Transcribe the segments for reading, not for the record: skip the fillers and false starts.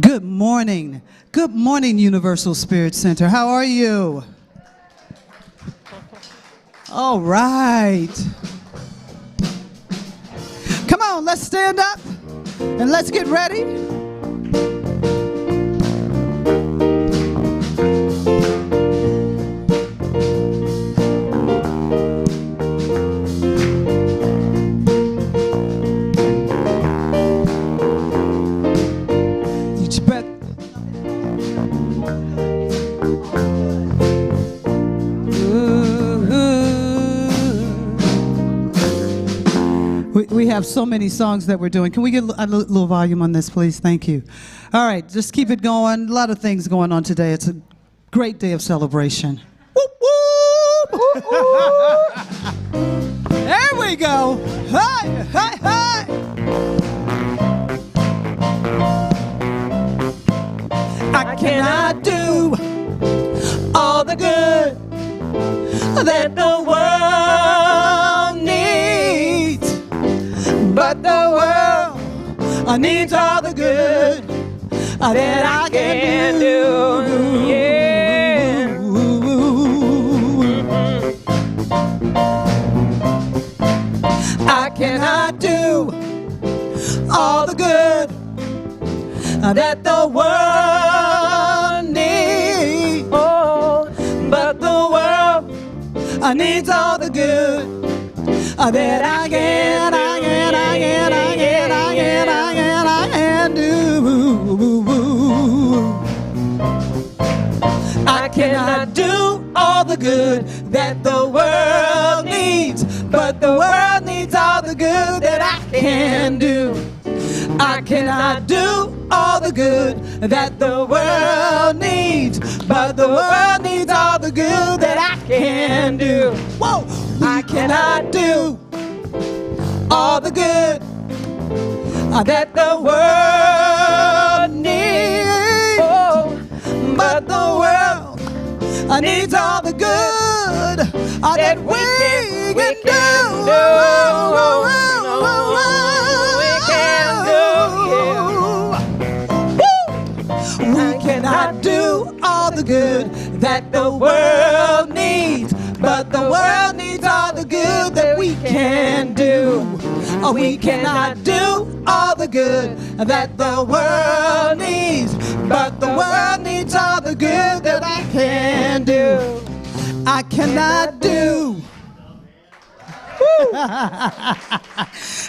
Good morning. Good morning, Universal Spirit Center. How are you? All right. Come on, let's stand up and let's get ready. We have so many songs that we're doing. Can we get a little volume on this, please? Thank you. All right, just keep it going. A lot of things going on today. It's a great day of celebration. Whoop, whoop. There we go. Hi, hi, hi. I cannot do all the good that the world needs. But the world needs all the good that I can do. Yeah. I cannot do all the good that the world needs. Oh, but the world needs all the good that I can do. I cannot do all the good that the world needs, but the world needs all the good that I can do. I cannot do all the good that the world needs, but the world needs all the good that I can do. Whoa! I cannot do all the good that the world needs, oh, but the world needs all the good that we can do. We cannot do all the good that the world needs, but the world needs all the good that we can do. We cannot do all the good that the world needs, but the world needs all the good that I can do. I cannot do.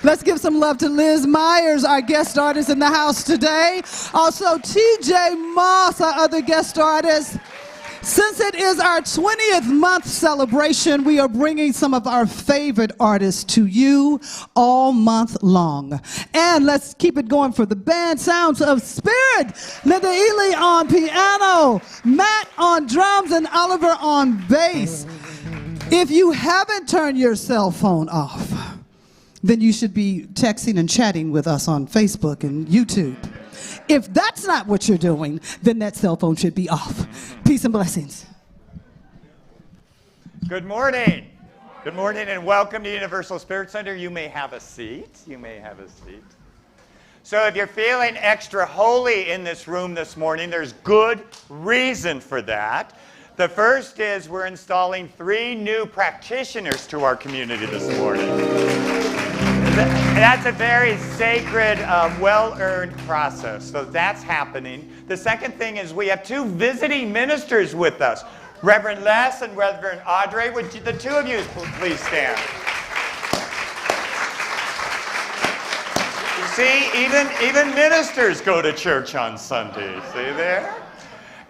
Let's give some love to Liz Myers, our guest artist in the house today. Also, TJ Moss, our other guest artist. Since it is our 20th month celebration, we are bringing some of our favorite artists to you all month long. And let's keep it going for the band. Sounds of Spirit. Linda Ely on piano, Matt on drums, and Oliver on bass. If you haven't turned your cell phone off, then you should be texting and chatting with us on Facebook and YouTube. If that's not what you're doing, then that cell phone should be off. Peace and blessings. Good morning. Good morning and welcome to Universal Spirit Center. You may have a seat. You may have a seat. So if you're feeling extra holy in this room this morning, there's good reason for that. The first is we're installing 3 new practitioners to our community this morning. That's a very sacred, well-earned process. So that's happening. The second thing is we have 2 visiting ministers with us, Reverend Les and Reverend Audrey. Would you, the 2 of you please stand? You see, even ministers go to church on Sunday. See there?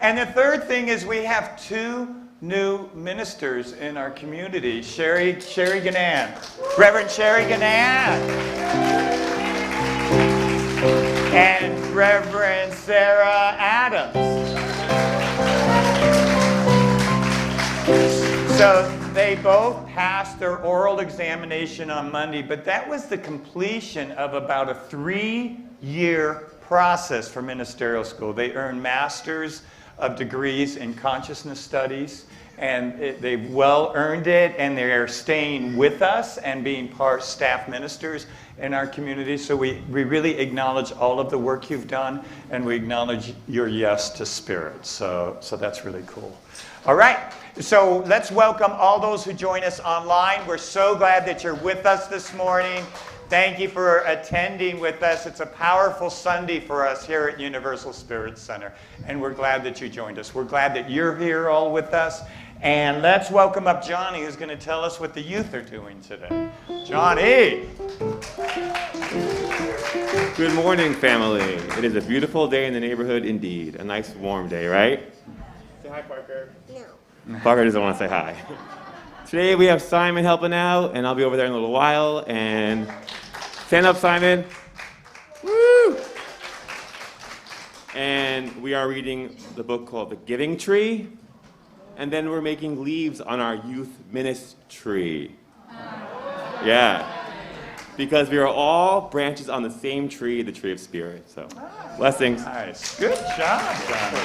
And the third thing is we have 2 new ministers in our community. Sherry Ganan, Reverend Sherry Ganan, and Reverend Sarah Adams. So they both passed their oral examination on Monday, but that was the completion of about a 3-year process for ministerial school. They earned master's of degrees in consciousness studies. And they've well earned it, and they're staying with us and being staff ministers in our community. So we really acknowledge all of the work you've done, and we acknowledge your yes to Spirit. So that's really cool. All right, so let's welcome all those who join us online. We're so glad that you're with us this morning. Thank you for attending with us. It's a powerful Sunday for us here at Universal Spirit Center, and we're glad that you joined us. We're glad that you're here all with us. And let's welcome up Johnny, who's going to tell us what the youth are doing today. Johnny! Good morning, family. It is a beautiful day in the neighborhood indeed. A nice warm day, right? Say hi, Parker. No. Parker doesn't want to say hi. Today we have Simon helping out, and I'll be over there in a little while. And stand up, Simon. Woo! And we are reading the book called The Giving Tree. And then we're making leaves on our youth ministry. Yeah. Because we are all branches on the same tree, the tree of Spirit. So, blessings. Nice. Good job, Johnny.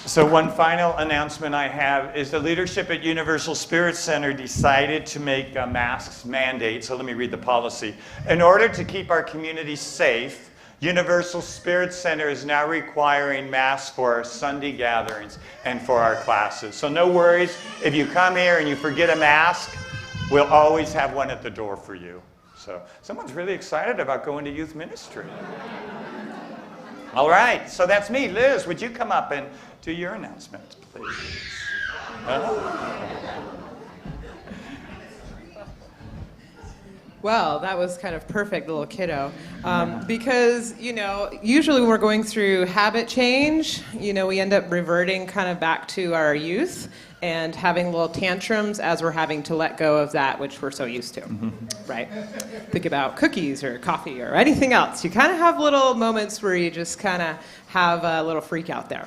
So one final announcement I have is the leadership at Universal Spirit Center decided to make masks mandate. So let me read the policy. In order to keep our community safe, Universal Spirit Center is now requiring masks for our Sunday gatherings and for our classes. So no worries, if you come here and you forget a mask, we'll always have one at the door for you. So someone's really excited about going to youth ministry. All right, so that's me. Liz, would you come up and do your announcement, please? Well, that was kind of perfect, little kiddo. Because, usually when we're going through habit change, we end up reverting kind of back to our youth and having little tantrums as we're having to let go of that which we're so used to, right? Think about cookies or coffee or anything else. You kind of have little moments where you just kind of have a little freak out there.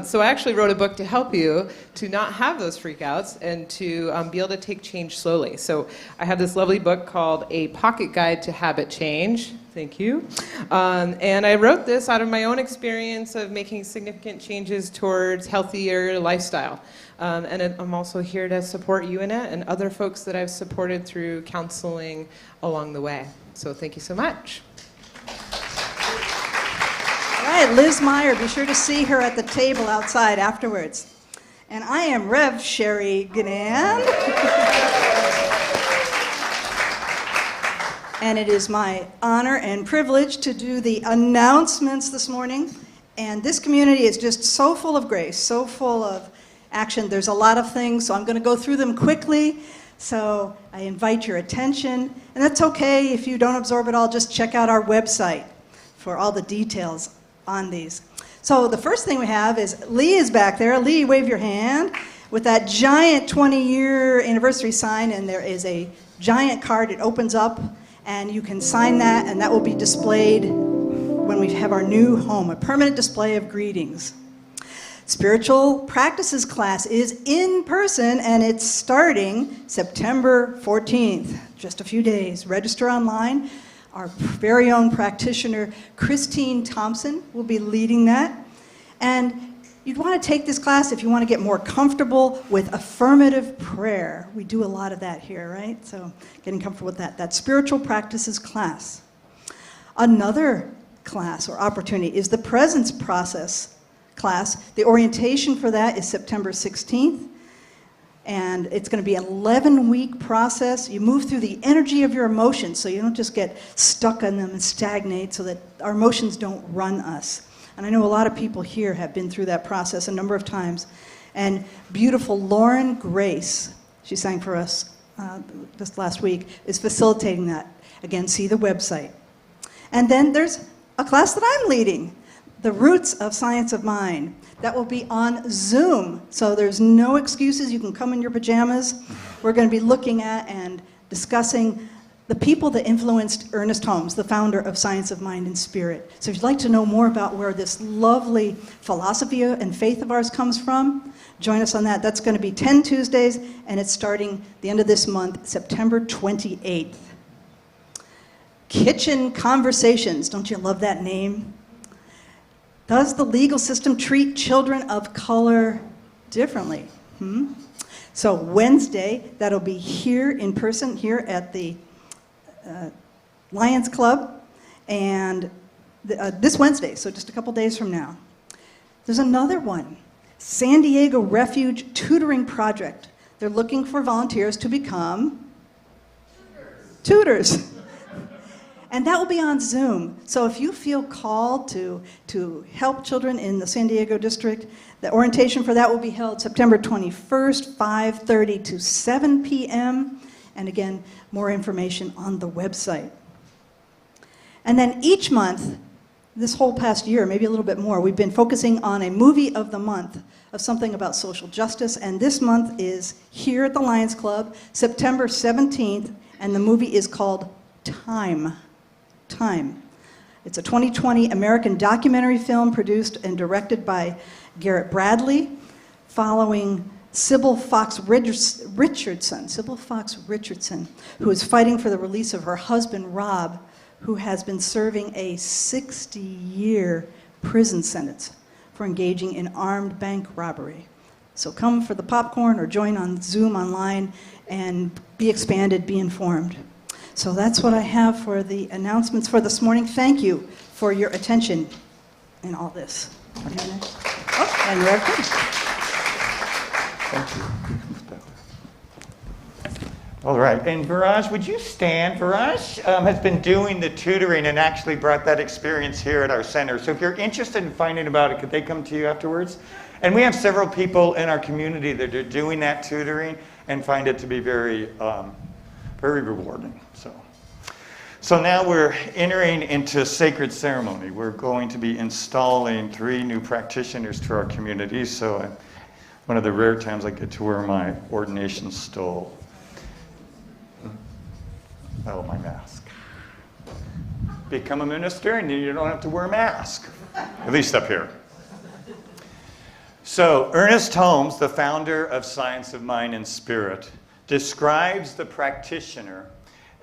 So I actually wrote a book to help you to not have those freakouts and to be able to take change slowly. So I have this lovely book called A Pocket Guide to Habit Change. Thank you. And I wrote this out of my own experience of making significant changes towards healthier lifestyle. And I'm also here to support you in it and other folks that I've supported through counseling along the way. So thank you so much. All right, Liz Meyer, be sure to see her at the table outside afterwards. And I am Rev Sherry Ganand. And it is my honor and privilege to do the announcements this morning. And this community is just so full of grace, so full of action. There's a lot of things, so I'm going to go through them quickly. So I invite your attention. And that's okay if you don't absorb it all. Just check out our website for all the details on these. So the first thing we have is Lee is back there. Lee, wave your hand with that giant 20-year anniversary sign, and there is a giant card. It opens up, and you can sign that, and that will be displayed when we have our new home, a permanent display of greetings. Spiritual Practices class is in person, and it's starting September 14th, just a few days. Register online. Our very own practitioner, Christine Thompson, will be leading that. And you'd want to take this class if you want to get more comfortable with affirmative prayer. We do a lot of that here, right? So getting comfortable with that. That's Spiritual Practices class. Another class or opportunity is the Presence Process class. The orientation for that is September 16th. And it's going to be an 11-week process. You move through the energy of your emotions so you don't just get stuck on them and stagnate so that our emotions don't run us. And I know a lot of people here have been through that process a number of times. And beautiful Lauren Grace, she sang for us this last week, is facilitating that. Again, see the website. And then there's a class that I'm leading, The Roots of Science of Mind. That will be on Zoom, so there's no excuses. You can come in your pajamas. We're going to be looking at and discussing the people that influenced Ernest Holmes, the founder of Science of Mind and Spirit. So if you'd like to know more about where this lovely philosophy and faith of ours comes from, join us on that. That's going to be 10 Tuesdays, and it's starting the end of this month, September 28th. Kitchen Conversations. Don't you love that name? Does the legal system treat children of color differently? So Wednesday, that'll be here in person, here at the Lions Club, and this Wednesday, so just a couple days from now. There's another one, San Diego Refuge Tutoring Project. They're looking for volunteers to become tutors. And that will be on Zoom. So if you feel called to help children in the San Diego district, the orientation for that will be held September 21st, 5:30 to 7 p.m. And again, more information on the website. And then each month, this whole past year, maybe a little bit more, we've been focusing on a movie of the month of something about social justice. And this month is here at the Lions Club, September 17th, and the movie is called Time. It's a 2020 American documentary film produced and directed by Garrett Bradley, following Sybil Fox Richardson, who is fighting for the release of her husband, Rob, who has been serving a 60-year prison sentence for engaging in armed bank robbery. So come for the popcorn or join on Zoom online and be expanded, be informed. So that's what I have for the announcements for this morning. Thank you for your attention in all this. Oh, and Rev. Thank you. All right, and Viraj, would you stand? Viraj has been doing the tutoring and actually brought that experience here at our center. So if you're interested in finding about it, could they come to you afterwards? And we have several people in our community that are doing that tutoring and find it to be very, very rewarding. So now we're entering into sacred ceremony. We're going to be installing 3 new practitioners to our community. So one of the rare times I get to wear my ordination stole. Oh, my mask. Become a minister and you don't have to wear a mask, at least up here. So Ernest Holmes, the founder of Science of Mind and Spirit, describes the practitioner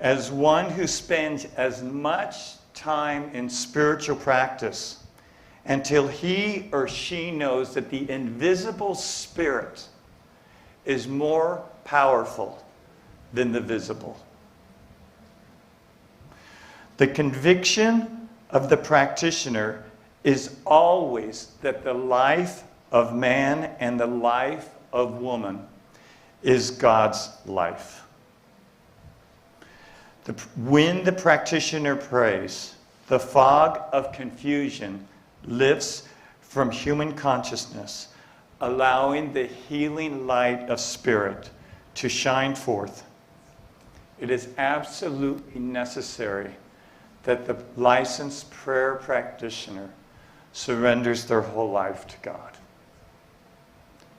as one who spends as much time in spiritual practice until he or she knows that the invisible spirit is more powerful than the visible. The conviction of the practitioner is always that the life of man and the life of woman is God's life. When the practitioner prays, the fog of confusion lifts from human consciousness, allowing the healing light of spirit to shine forth. It is absolutely necessary that the licensed prayer practitioner surrenders their whole life to God.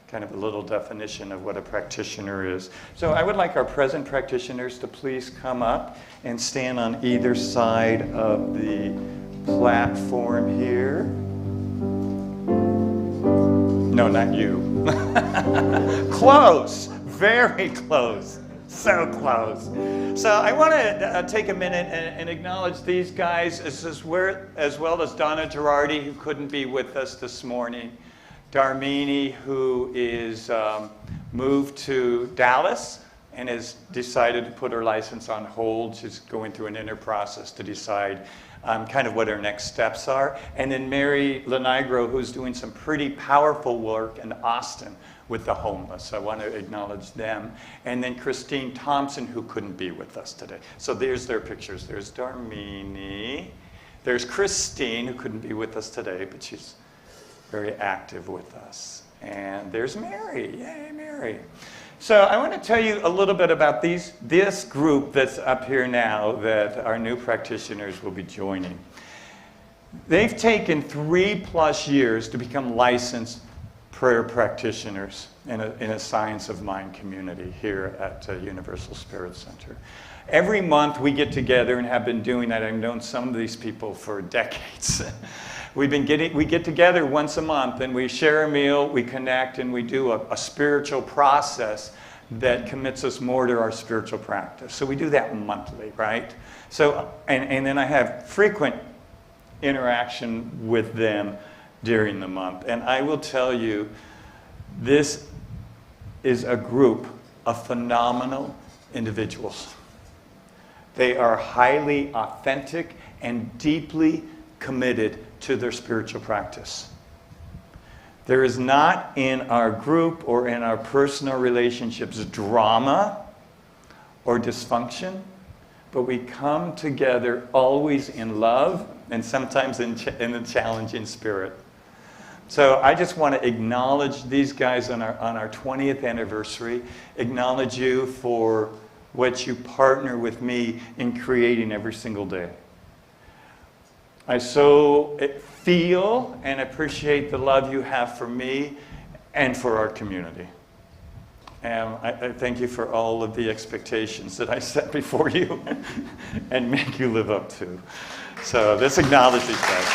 Kind of a little definition of what a practitioner is. So I would like our present practitioners to please come up and stand on either side of the platform here. No, not you. Close, very close, so close. So I want to take a minute and acknowledge these guys as well as Donna Girardi, who couldn't be with us this morning. Darmini, who is moved to Dallas and has decided to put her license on hold. She's going through an inner process to decide kind of what her next steps are. And then Mary Lenigro, who's doing some pretty powerful work in Austin with the homeless. I want to acknowledge them. And then Christine Thompson, who couldn't be with us today. So there's their pictures. There's Darmini. There's Christine, who couldn't be with us today, but she's very active with us. And there's Mary. Yay, Mary. So I want to tell you a little bit about this group that's up here now that our new practitioners will be joining. They've taken 3+ years to become licensed prayer practitioners in a Science of Mind community here at Universal Spirit Center. Every month we get together and have been doing that. I've known some of these people for decades. We get together once a month and we share a meal, we connect, and we do a spiritual process that commits us more to our spiritual practice. So we do that monthly, right? So, and then I have frequent interaction with them during the month. And I will tell you, this is a group of phenomenal individuals. They are highly authentic and deeply committed to their spiritual practice. There is not in our group or in our personal relationships drama or dysfunction, but we come together always in love and sometimes in a challenging spirit. So I just want to acknowledge these guys on our 20th anniversary, acknowledge you for what you partner with me in creating every single day. I so feel and appreciate the love you have for me and for our community. And I thank you for all of the expectations that I set before you and make you live up to. So let's acknowledge these guys.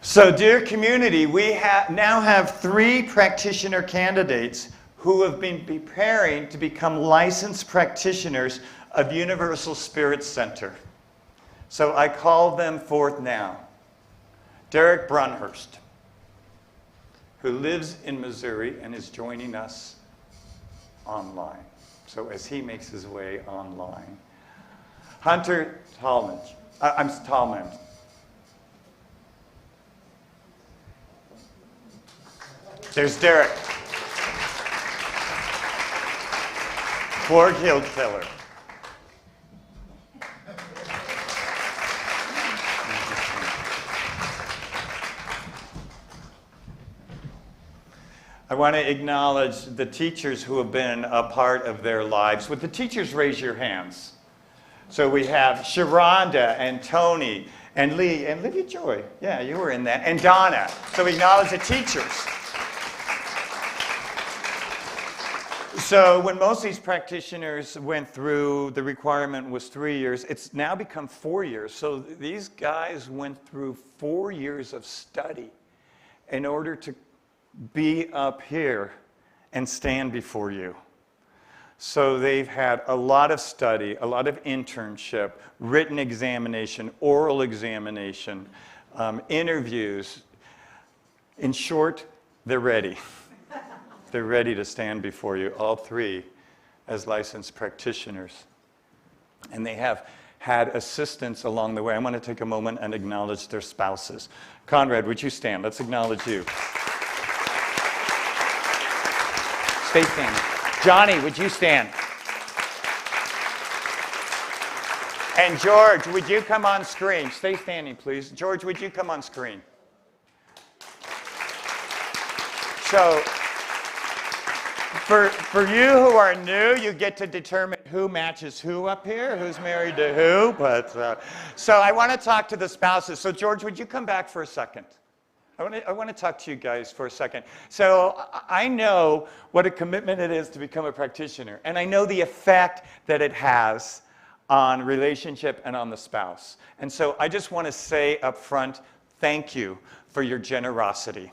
So, dear community, we now have 3 practitioner candidates who have been preparing to become licensed practitioners of Universal Spirit Center. So I call them forth now. Derek Brunhurst, who lives in Missouri and is joining us online. So as he makes his way online. Hunter Tallman. There's Derek. Borg Hildfeller. I want to acknowledge the teachers who have been a part of their lives. Would the teachers raise your hands? So we have Sharonda and Tony and Lee and Livia Joy. Yeah, you were in that. And Donna. So we acknowledge the teachers. So when most of these practitioners went through, the requirement was 3 years. It's now become 4 years. So these guys went through 4 years of study in order to be up here and stand before you. So they've had a lot of study, a lot of internship, written examination, oral examination, interviews. In short, they're ready. They're ready to stand before you, all 3 as licensed practitioners. And they have had assistance along the way. I want to take a moment and acknowledge their spouses. Conrad, would you stand? Let's acknowledge you. Stay standing. Johnny, would you stand? And George, would you come on screen? Stay standing, please. George, would you come on screen? So, for you who are new, you get to determine who matches who up here, who's married to who. But so I want to talk to the spouses. So George, would you come back for a second? I want to talk to you guys for a second. So I know what a commitment it is to become a practitioner, and I know the effect that it has on relationship and on the spouse. And so I just want to say up front, thank you for your generosity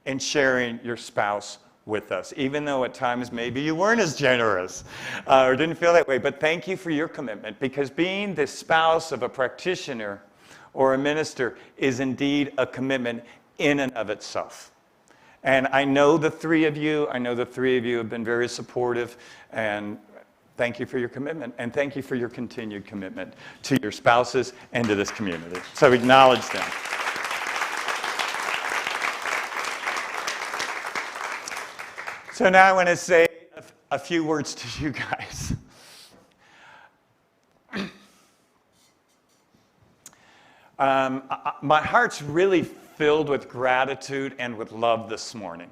in sharing your spouse with us, even though at times maybe you weren't as generous or didn't feel that way. But thank you for your commitment, because being the spouse of a practitioner or a minister is indeed a commitment in and of itself. And I know the 3 of you have been very supportive, and thank you for your commitment, and thank you for your continued commitment to your spouses and to this community. So acknowledge them. So now I want to say a few words to you guys. My heart's really filled with gratitude and with love this morning.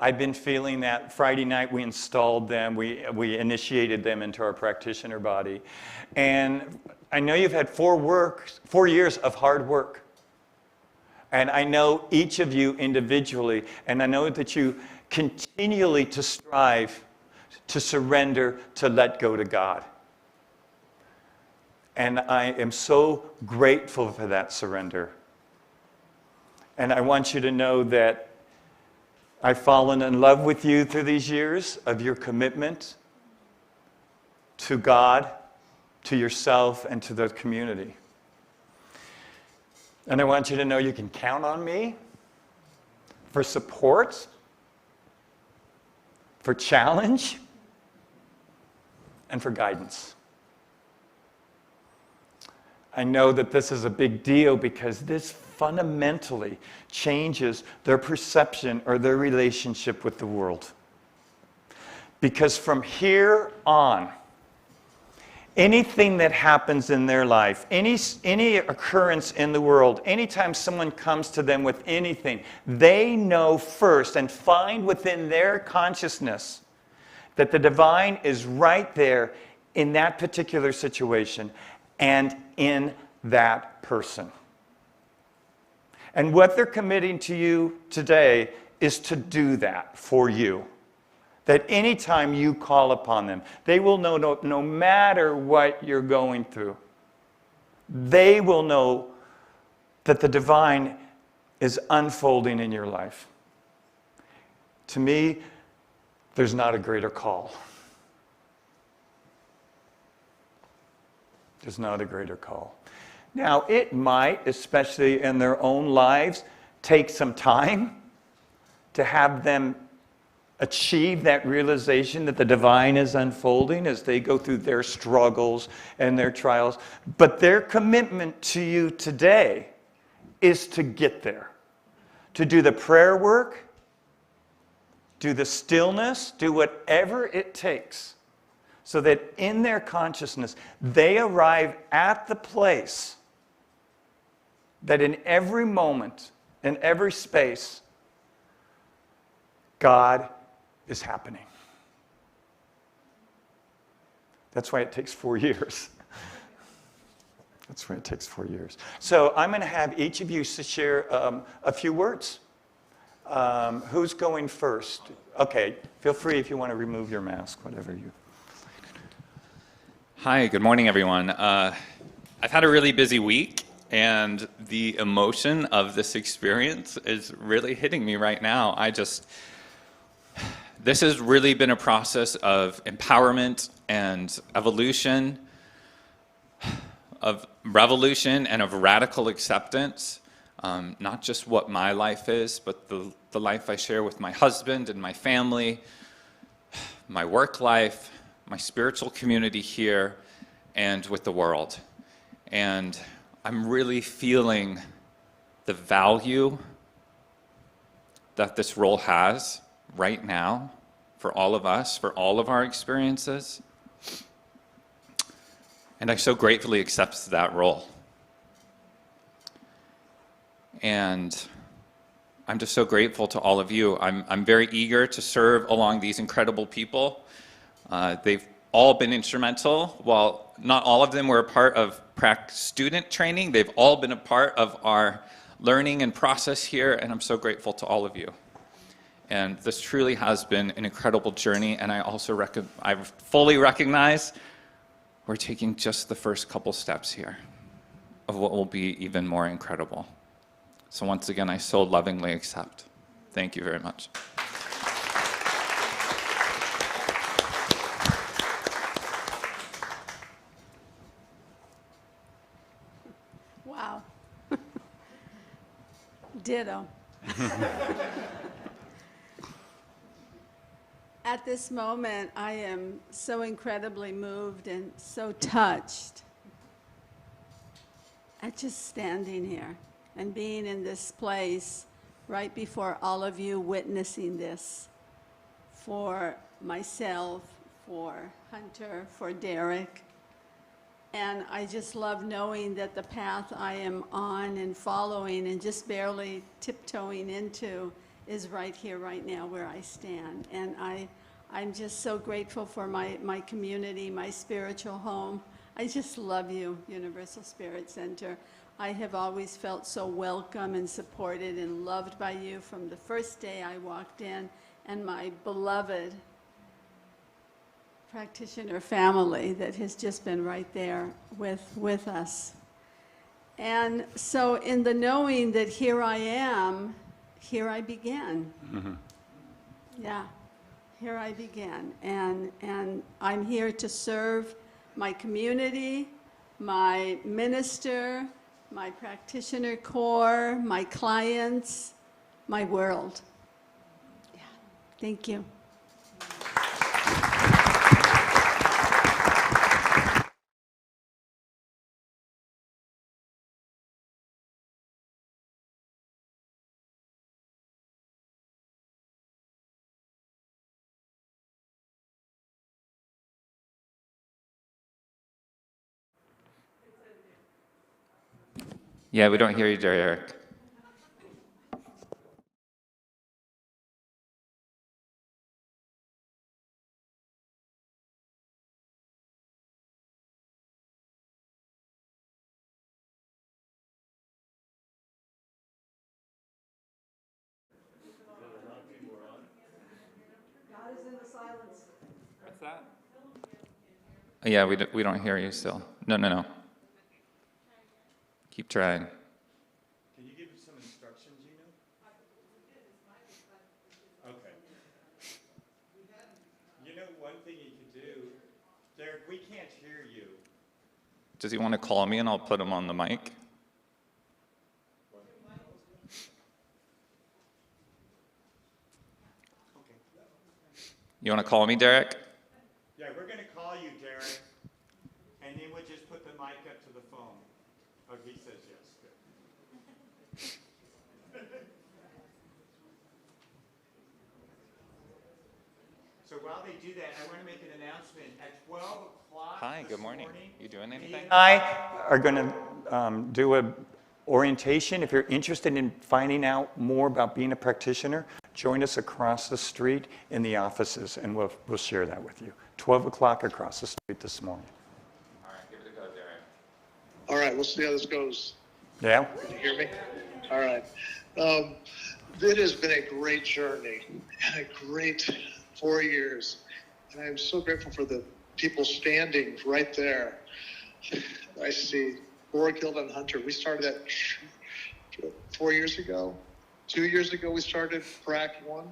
I've been feeling that. Friday night we installed them. We initiated them into our practitioner body. And I know you've had 4 years of hard work. And I know each of you individually, and I know that you continually to strive to surrender, to let go to God. And I am so grateful for that surrender. And I want you to know that I've fallen in love with you through these years of your commitment to God, to yourself, and to the community. And I want you to know you can count on me for support, for challenge, and for guidance. I know that this is a big deal because this fundamentally changes their perception or their relationship with the world. Because from here on, anything that happens in their life, any occurrence in the world, anytime someone comes to them with anything, they know first and find within their consciousness that the divine is right there in that particular situation and in that person. And what they're committing to you today is to do that for you. That anytime you call upon them, they will know no matter what you're going through, they will know that the divine is unfolding in your life. To me, there's not a greater call. There's not a greater call. Now, it might, especially in their own lives, take some time to have them achieve that realization that the divine is unfolding as they go through their struggles and their trials. But their commitment to you today is to get there, to do the prayer work, do the stillness, do whatever it takes, so that in their consciousness, they arrive at the place that in every moment, in every space, God is happening. That's why it takes 4 years. That's why it takes 4 years. So I'm going to have each of you share a few words. Who's going first? Okay, feel free if you want to remove your mask, whatever you. Hi, good morning, everyone. I've had a really busy week, and the emotion of this experience is really hitting me right now. This has really been a process of empowerment and evolution, of revolution and of radical acceptance, not just what my life is, but the life I share with my husband and my family, my work life, my spiritual community here, and with the world. And I'm really feeling the value that this role has right now for all of us, for all of our experiences. And I so gratefully accept that role. And I'm just so grateful to all of you. I'm very eager to serve along these incredible people. They've all been instrumental. While not all of them were a part of student training, they've all been a part of our learning and process here, and I'm so grateful to all of you. And this truly has been an incredible journey, and I also I fully recognize we're taking just the first couple steps here of what will be even more incredible. So once again, I so lovingly accept. Thank you very much. Wow. Ditto. At this moment, I am so incredibly moved and so touched at just standing here and being in this place right before all of you, witnessing this for myself, for Hunter, for Derek. And I just love knowing that the path I am on and following and just barely tiptoeing into is right here, right now, where I stand. And I'm just so grateful for my community, my spiritual home. I just love you, Universal Spirit Center. I have always felt so welcome and supported and loved by you from the first day I walked in, and my beloved practitioner family that has just been right there with us. And so in the knowing that here I am, here I began. Mm-hmm. Yeah, here I began. And I'm here to serve my community, my minister, my practitioner corps, my clients, my world. Yeah. Thank you. Yeah, we don't hear you, Derek. What's that? Yeah, we don't hear you still. No. Keep trying. Can you give some instructions, Okay. You know, one thing you can do, Derek, we can't hear you. Does he want to call me and I'll put him on the mic? You want to call me, Derek? Yeah, we're going to call you, Derek, and then we'll just put the mic up to the phone. Oh, he says yes. Good. So while they do that, I want to make an announcement. At 12 o'clock Hi, good morning. You doing anything? I are going to do a orientation. If you're interested in finding out more about being a practitioner, join us across the street in the offices, and we'll share that with you. 12 o'clock across the street this morning. All right, give it a go, Derek. All right, we'll see how this goes. Yeah? Can you hear me? All right. It has been a great journey and a great 4 years. And I'm so grateful for the people standing right there. I see Borghild and Hunter. We started that 4 years ago. 2 years ago, we started PRAC 1.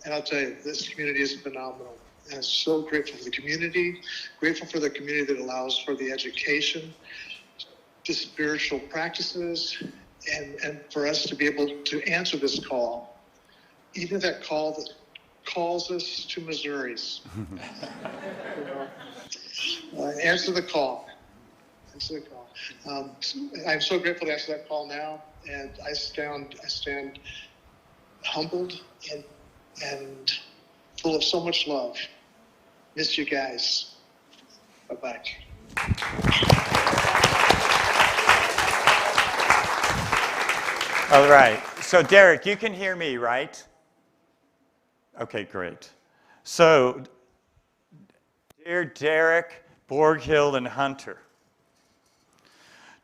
And I'll tell you, this community is phenomenal. And I'm so grateful for the community, grateful for the community that allows for the education, the spiritual practices, and for us to be able to answer this call. Even that call that calls us to Missouris. Answer the call. Answer the call. I'm so grateful to answer that call now, and I stand humbled and full of so much love. Miss you guys. Bye-bye. All right. So, Derek, you can hear me, right? Okay, great. So, dear Derek, Borghild, and Hunter,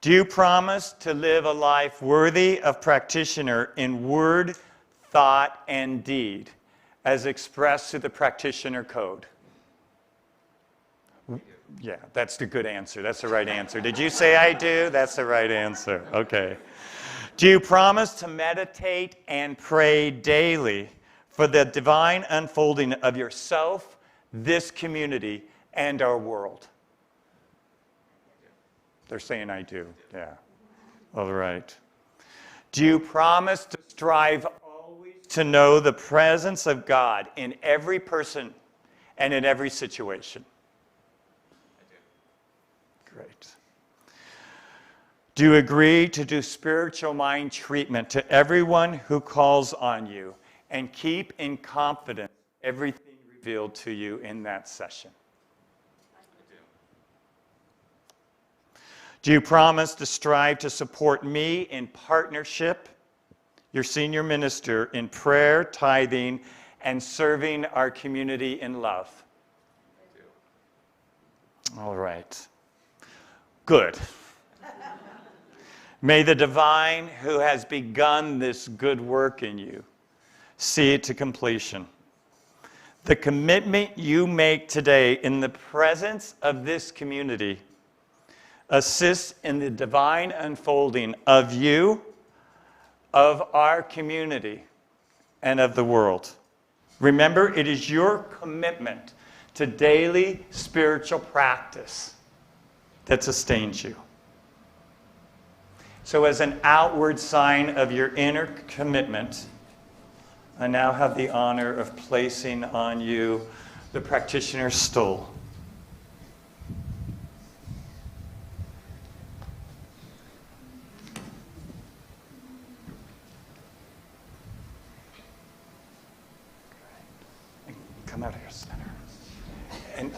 do you promise to live a life worthy of practitioner in word, thought, and deed, as expressed through the practitioner code? Yeah, that's the good answer. That's the right answer. Did you say I do? That's the right answer. Okay. Do you promise to meditate and pray daily for the divine unfolding of yourself, this community, and our world? They're saying I do. Yeah. All right. Do you promise to strive always to know the presence of God in every person and in every situation? Great. Do you agree to do spiritual mind treatment to everyone who calls on you and keep in confidence everything revealed to you in that session? I do. Do you promise to strive to support me in partnership, your senior minister, in prayer, tithing, and serving our community in love? I do. All right. Good. May the divine who has begun this good work in you see it to completion. The commitment you make today in the presence of this community assists in the divine unfolding of you, of our community, and of the world. Remember, it is your commitment to daily spiritual practice that sustains you. So as an outward sign of your inner commitment, I now have the honor of placing on you the practitioner's stole. Come out here, center.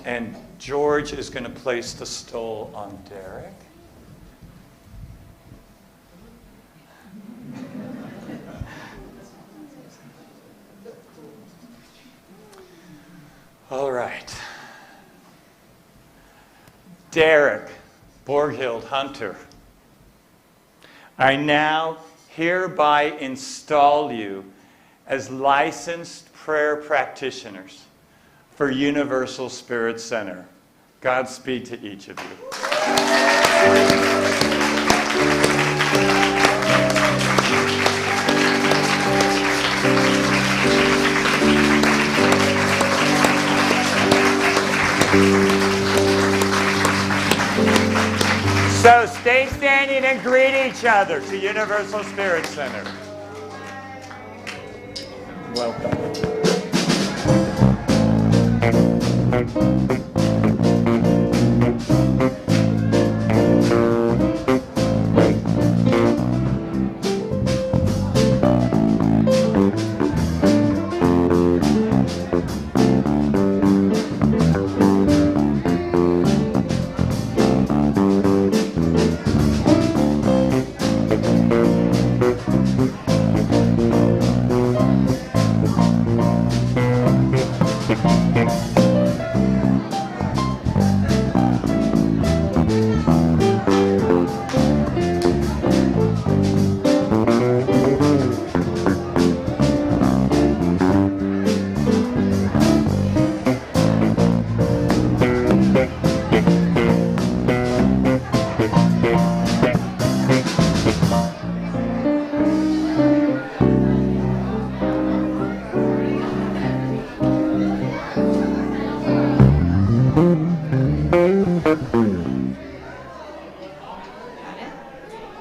And George is going to place the stole on Derek. All right. Derek Borghild Hunter, I now hereby install you as licensed prayer practitioners for Universal Spirit Center. Godspeed to each of you. So stay standing and greet each other to Universal Spirit Center. Welcome.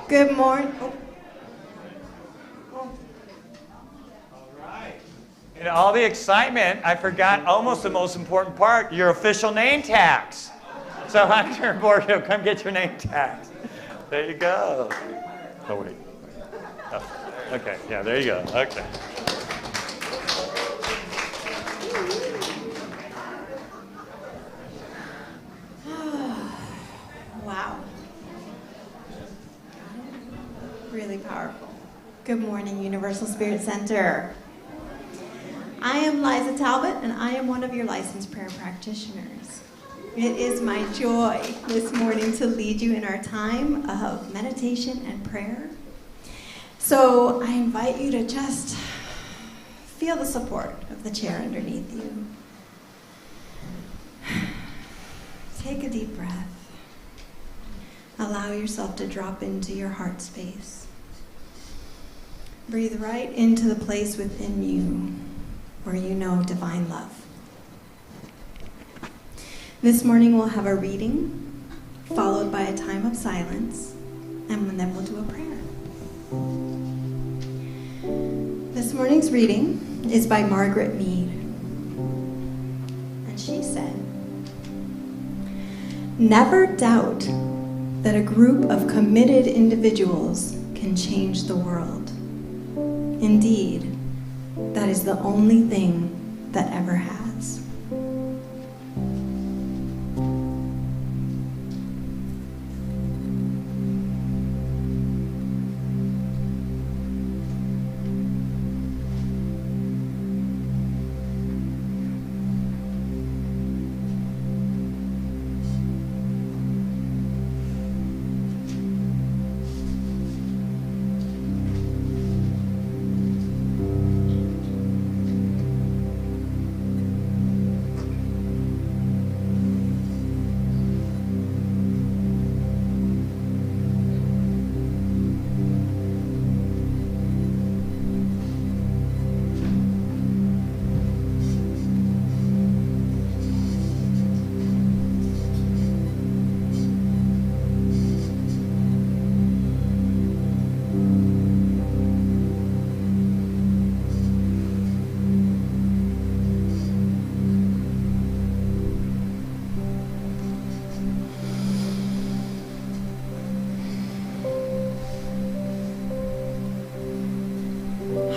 Good morning. In all the excitement, I forgot almost the most important part, your official name tags. So Hunter Borghild, come get your name tags. There you go. Oh, wait. Oh, okay, yeah, there you go. Okay. Wow. Really powerful. Good morning, Universal Spirit Center. I am Liza Talbot, and I am one of your licensed prayer practitioners. It is my joy this morning to lead you in our time of meditation and prayer. So I invite you to just feel the support of the chair underneath you. Take a deep breath. Allow yourself to drop into your heart space. Breathe right into the place within you where you know divine love. This morning we'll have a reading, followed by a time of silence, and then we'll do a prayer. This morning's reading is by Margaret Mead. And she said, "Never doubt that a group of committed individuals can change the world. Indeed, that is the only thing that ever has."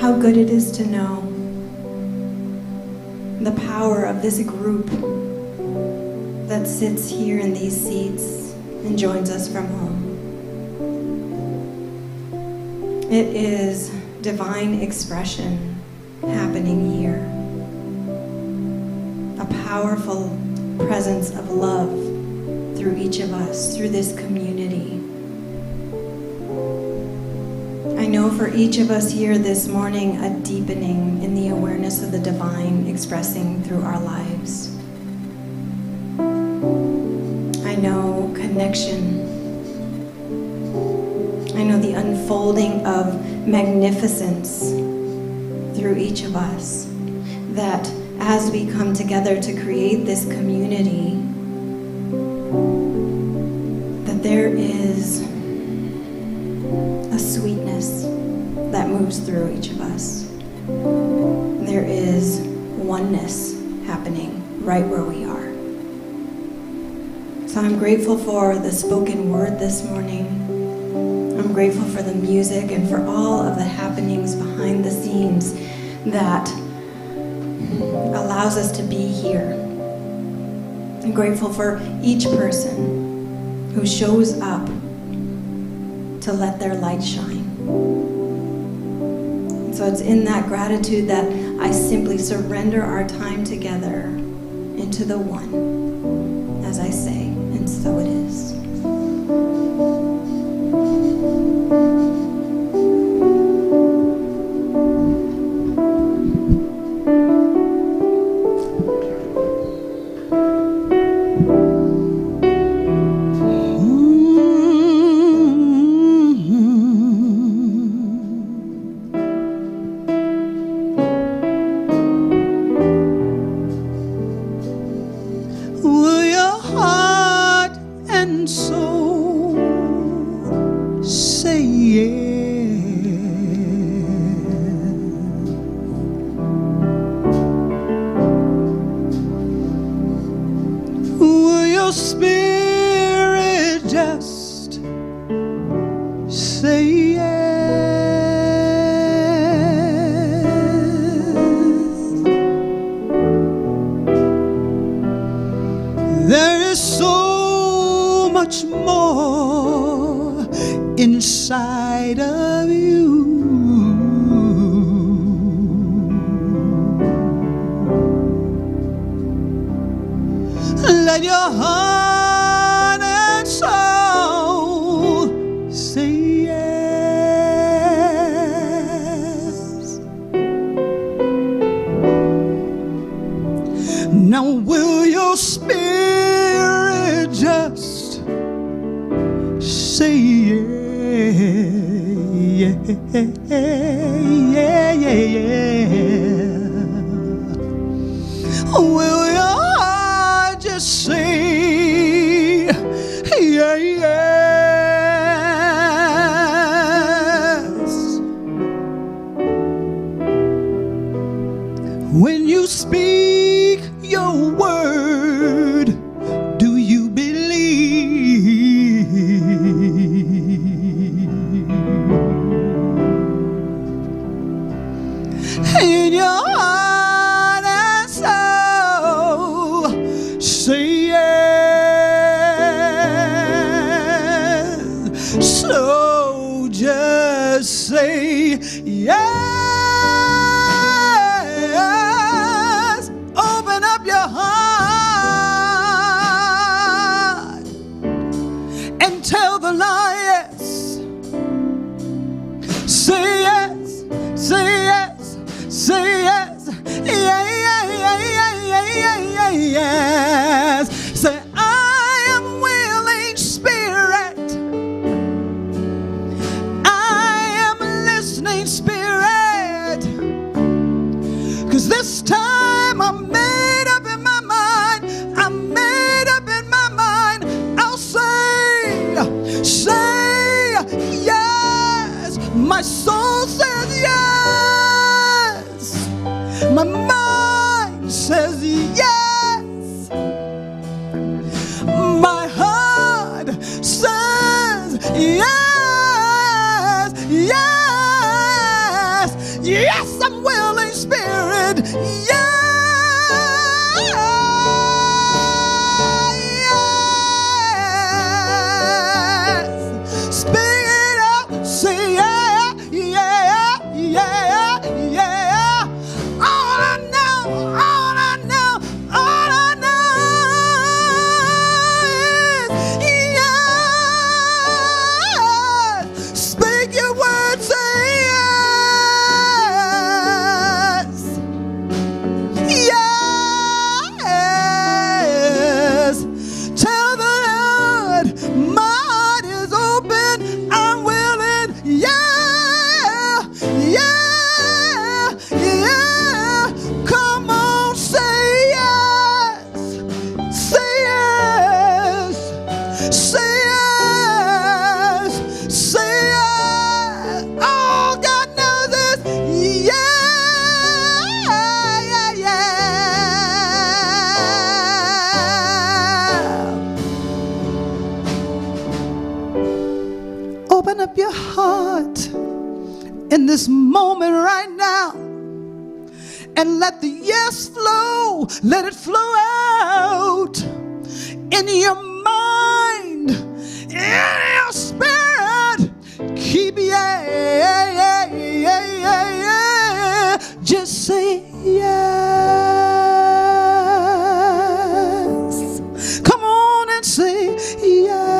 how good it is to know the power of this group that sits here in these seats and joins us from home. It is divine expression happening here. A powerful presence of love through each of us, through this community. I know for each of us here this morning, a deepening in the awareness of the divine expressing through our lives. I know connection. I know the unfolding of magnificence through each of us, that as we come together to create this community, that there is a sweetness that moves through each of us. There is oneness happening right where we are. So I'm grateful for the spoken word this morning. I'm grateful for the music and for all of the happenings behind the scenes that allows us to be here. I'm grateful for each person who shows up to let their light shine. So it's in that gratitude that I simply surrender our time together into the one, as I say, and so it is. Will your heart and soul say yes? Will your spirit just say yes? There is so much more inside of you. Let your heart and soul say yes. Now will your spirit just say yeah, yeah, yeah, yeah. Will your heart just say yeah, yes? When you speak your word, do you believe? In your heart and soul, say yes. So just say yes. Open up your heart and tell the Lord yes. Say yes, say yes, say yes. Yeah, yeah, yeah, yeah, yeah, yeah, yeah, yes. Say I am willing, Spirit. I am listening, Spirit. 'Cause this time I'm made up in my mind. I'm made up in my mind. I'll say yes. My soul says yes. My mind says yes. My heart says yes. Yes. Yes. up your heart in this moment right now and let the yes flow, let it flow out in your mind, in your spirit. Keep just say yes. Come on and say yes.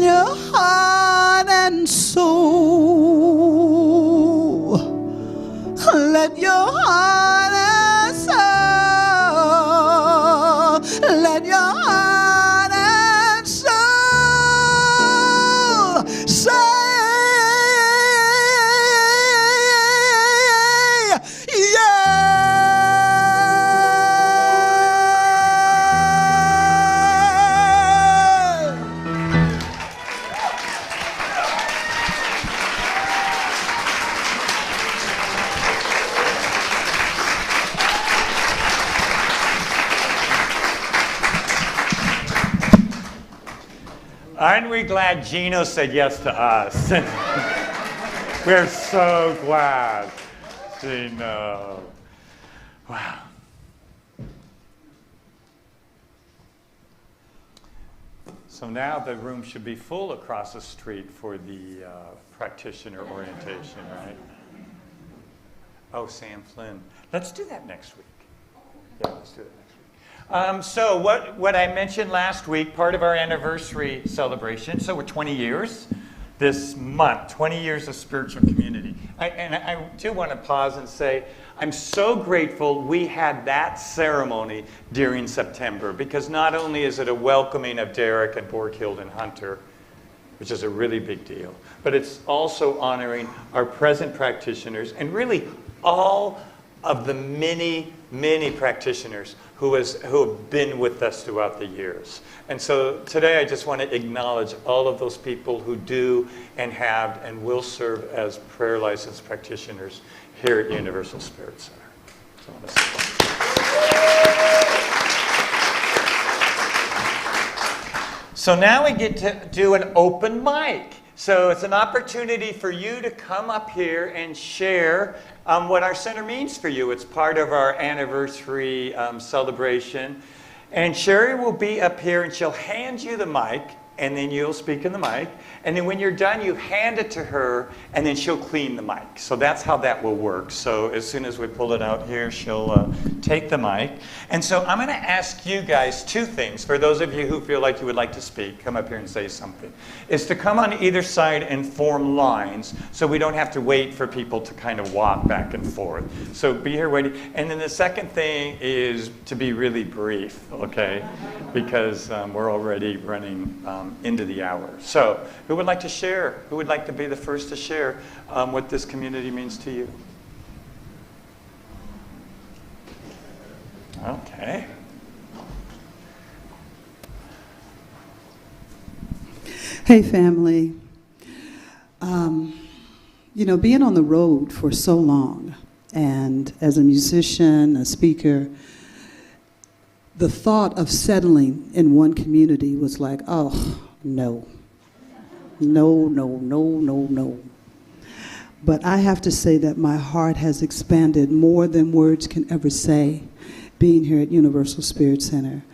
Your heart and soul, let your heart and soul, let your heart and soul say Aren't we glad Gino said yes to us? We're so glad, Gino. Wow. So now the room should be full across the street for the practitioner orientation, right? Oh, Sam Flynn. Let's do that next week. Yeah, let's do it next week. So what I mentioned last week, part of our anniversary celebration, so we're 20 years this month, 20 years of spiritual community. I do want to pause and say, I'm so grateful we had that ceremony during September, because not only is it a welcoming of Derek and Borghild and Hunter, which is a really big deal, but it's also honoring our present practitioners and really all of the many, many practitioners who have been with us throughout the years. And so today I just want to acknowledge all of those people who do and have and will serve as prayer licensed practitioners here at Universal Spirit Center. So I want to say thank you. So now we get to do an open mic. So it's an opportunity for you to come up here and share what our center means for you. It's part of our anniversary celebration. And Sherry will be up here and she'll hand you the mic, and then you'll speak in the mic. And then when you're done, you hand it to her, and then she'll clean the mic. So that's how that will work. So as soon as we pull it out here, she'll take the mic. And so I'm going to ask you guys two things. For those of you who feel like you would like to speak, come up here and say something. Is to come on either side and form lines so we don't have to wait for people to kind of walk back and forth. So be here waiting. And then the second thing is to be really brief, okay? Because we're already running into the hour. So who would like to share? Who would like to be the first to share what this community means to you? Okay. Hey, family. Being on the road for so long, and as a musician, a speaker, the thought of settling in one community was like, oh, no. No, no, no, no, no. But I have to say that my heart has expanded more than words can ever say, being here at Universal Spirit Center.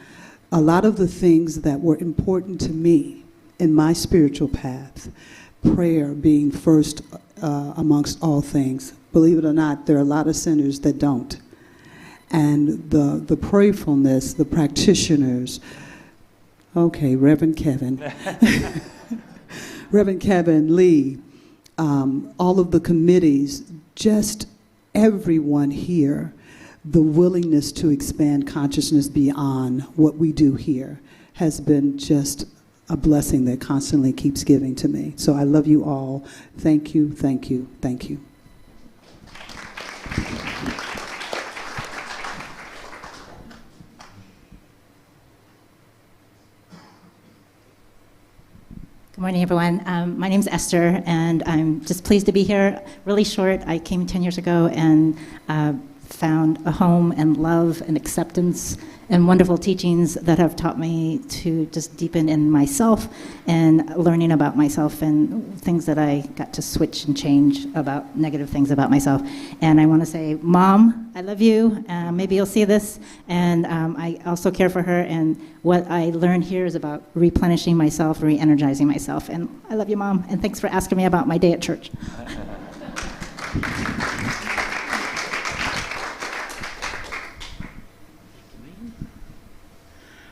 A lot of the things that were important to me in my spiritual path, prayer being first amongst all things. Believe it or not, there are a lot of centers that don't. And the prayerfulness, the practitioners, okay, Reverend Kevin, Reverend Kevin Lee, all of the committees, just everyone here, the willingness to expand consciousness beyond what we do here has been just a blessing that constantly keeps giving to me. So I love you all. Thank you, thank you, thank you. Good Morning, everyone. My name's Esther, and I'm just pleased to be here. Really short. I came 10 years ago and found a home and love and acceptance and wonderful teachings that have taught me to just deepen in myself and learning about myself and things that I got to switch and change about negative things about myself. And I want to say, Mom, I love you. Maybe you'll see this. And I also care for her. And what I learned here is about replenishing myself, re-energizing myself. And I love you, Mom. And thanks for asking me about my day at church.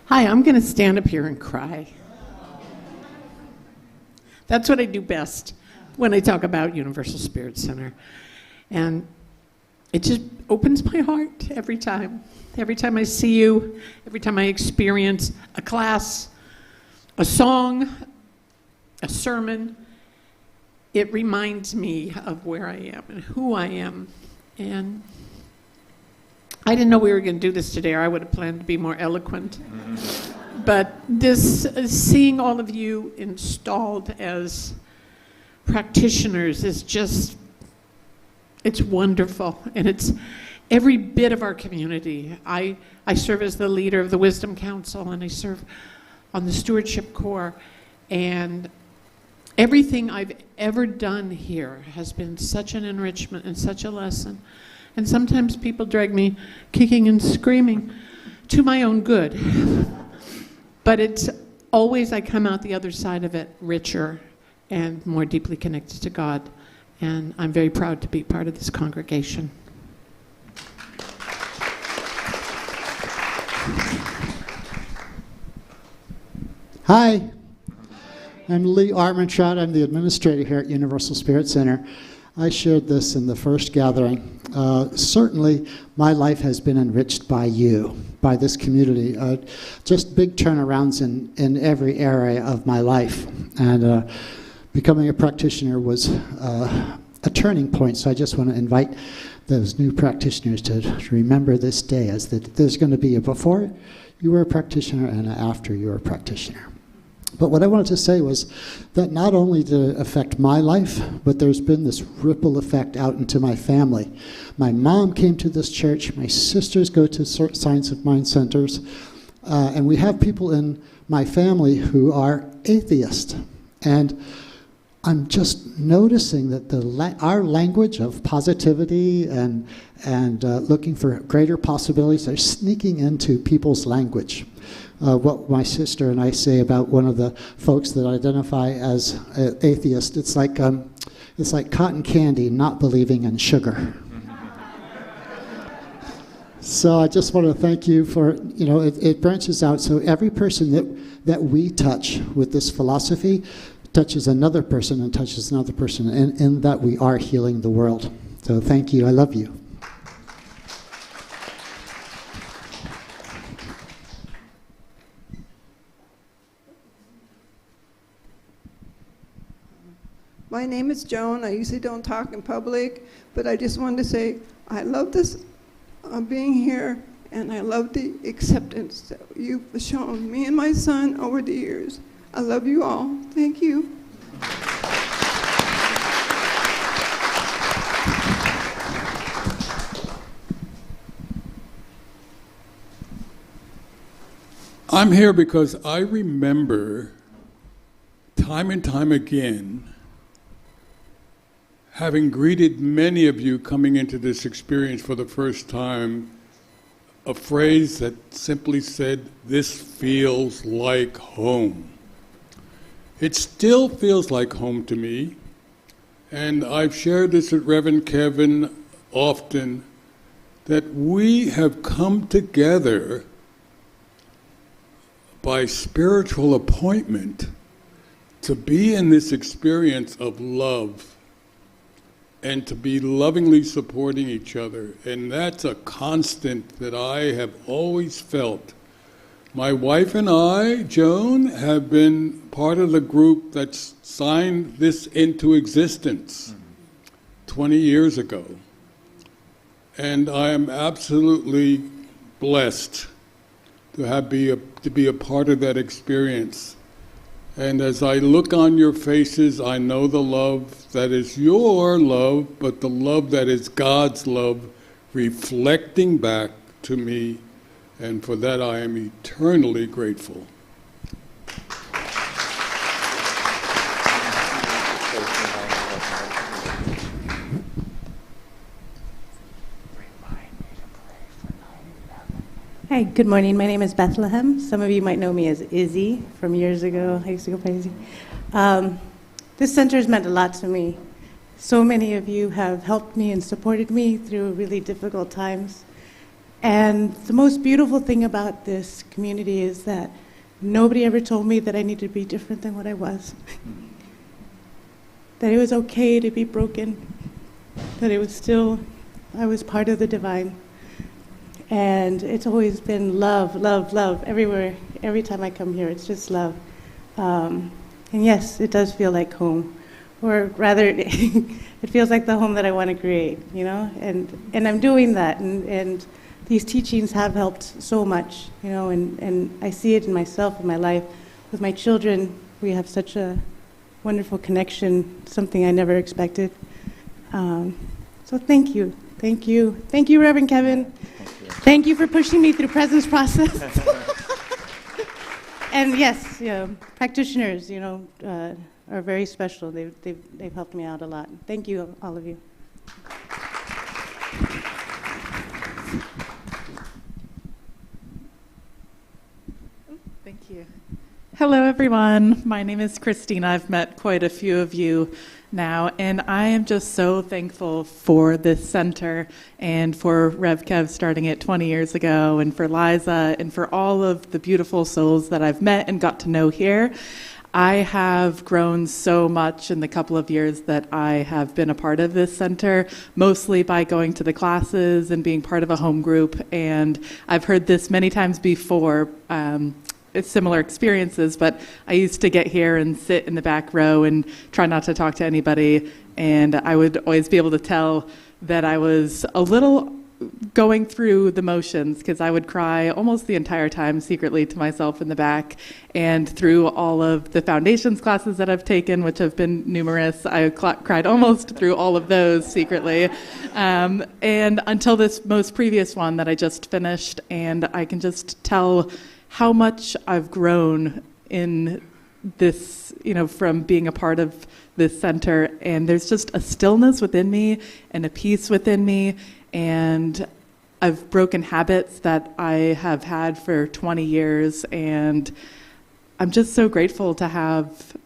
Hi, I'm going to stand up here and cry. That's what I do best when I talk about Universal Spirit Center. And it just opens my heart every time. Every time I see you, every time I experience a class, a song, a sermon, it reminds me of where I am and who I am. And I didn't know we were going to do this today, or I would have planned to be more eloquent. But this, seeing all of you installed as practitioners is just, it's wonderful. And it's every bit of our community. I serve as the leader of the Wisdom Council, and I serve on the Stewardship Corps. And everything I've ever done here has been such an enrichment and such a lesson. And sometimes people drag me kicking and screaming to my own good. But it's always I come out the other side of it richer and more deeply connected to God. And I'm very proud to be part of this congregation. Hi, I'm Lee Armantrout. I'm the administrator here at Universal Spirit Center. I shared this in the first gathering. Certainly, my life has been enriched by you, by this community. Just big turnarounds in every area of my life. And becoming a practitioner was a turning point. So I just want to invite those new practitioners to remember this day as that there's going to be a before you were a practitioner and an after you were a practitioner. But what I wanted to say was that not only did it affect my life, but there's been this ripple effect out into my family. My mom came to this church. My sisters go to Science of Mind centers. And we have people in my family who are atheists. And I'm just noticing that our language of positivity and looking for greater possibilities are sneaking into people's language. What my sister and I say about one of the folks that identify as atheist, it's like cotton candy not believing in sugar. So I just want to thank you for, it branches out. So every person that we touch with this philosophy touches another person and touches another person, and in that we are healing the world. So thank you. I love you. My name is Joan. I usually don't talk in public, but I just wanted to say I love this being here, and I love the acceptance that you've shown me and my son over the years. I love you all. Thank you. I'm here because I remember time and time again having greeted many of you coming into this experience for the first time, a phrase that simply said, "This feels like home." It still feels like home to me, and I've shared this with Reverend Kevin often, that we have come together by spiritual appointment to be in this experience of love and to be lovingly supporting each other. And that's a constant that I have always felt. My wife and I, Joan, have been part of the group that's signed this into existence 20 years ago. And I am absolutely blessed to be a part of that experience. And as I look on your faces, I know the love that is your love, but the love that is God's love reflecting back to me. And for that I am eternally grateful. Hi, good morning. My name is Bethlehem. Some of you might know me as Izzy from years ago. I used to go by Izzy. This center has meant a lot to me. So many of you have helped me and supported me through really difficult times. And the most beautiful thing about this community is that nobody ever told me that I needed to be different than what I was. That it was okay to be broken. That it was still, I was part of the divine. And it's always been love, love, love everywhere. Every time I come here, it's just love. And yes, it does feel like home. Or rather, it feels like the home that I want to create, you know? And I'm doing that. And these teachings have helped so much, you know? And I see it in myself, in my life. With my children, we have such a wonderful connection, something I never expected. So thank you. Thank you. Thank you, Reverend Kevin. Thank you for pushing me through presence process. And yes, you know, practitioners, you know, are very special. They've helped me out a lot. Thank you, all of you. Thank you. Hello, everyone. My name is Christina. I've met quite a few of you now, and I am just so thankful for this center and for Rev Kev starting it 20 years ago, and for Liza, and for all of the beautiful souls that I've met and got to know here. I have grown so much in the couple of years that I have been a part of this center, mostly by going to the classes and being part of a home group, and I've heard this many times before, similar experiences, but I used to get here and sit in the back row and try not to talk to anybody, and I would always be able to tell that I was a little going through the motions, because I would cry almost the entire time secretly to myself in the back. And through all of the foundations classes that I've taken, which have been numerous, I cried almost through all of those secretly, and until this most previous one that I just finished, and I can just tell how much I've grown in this, you know, from being a part of this center. And there's just a stillness within me and a peace within me. And I've broken habits that I have had for 20 years. And I'm just so grateful to have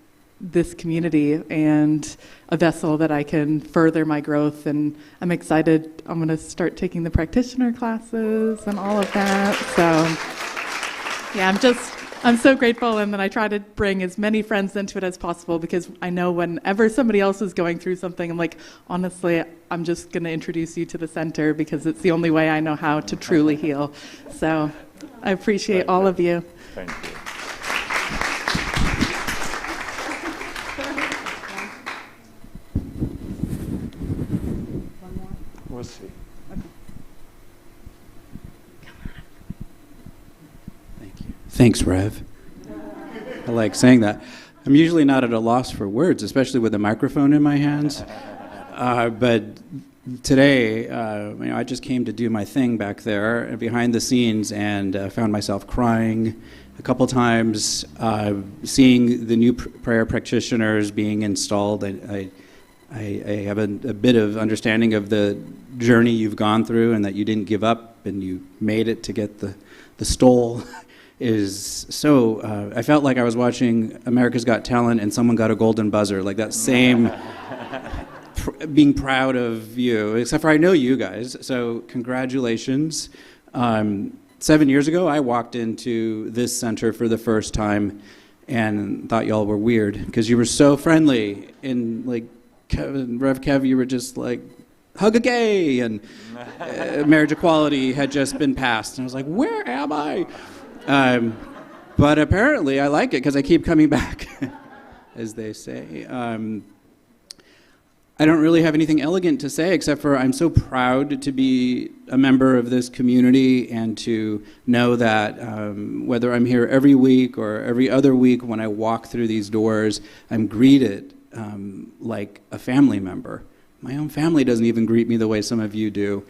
this community and a vessel that I can further my growth. And I'm excited. I'm going to start taking the practitioner classes and all of that. So yeah, I'm so grateful, and then I try to bring as many friends into it as possible, because I know whenever somebody else is going through something, I'm like, honestly, I'm just going to introduce you to the center, because it's the only way I know how to truly heal. So I appreciate all of you. Thank you. We'll see. Thanks, Rev. I like saying that. I'm usually not at a loss for words, especially with a microphone in my hands. But today, I just came to do my thing back there behind the scenes, and found myself crying a couple times, seeing the new prayer practitioners being installed. I have a bit of understanding of the journey you've gone through, and that you didn't give up and you made it to get the stole. Is so, I felt like I was watching America's Got Talent and someone got a golden buzzer, like that same being proud of you, except for I know you guys, so congratulations. 7 years ago, I walked into this center for the first time and thought y'all were weird, because you were so friendly, and like Rev Kev, you were just like, hug a gay, and marriage equality had just been passed, and I was like, where am I? But apparently I like it, because I keep coming back, as they say. I don't really have anything elegant to say except for I'm so proud to be a member of this community and to know that whether I'm here every week or every other week when I walk through these doors, I'm greeted like a family member. My own family doesn't even greet me the way some of you do.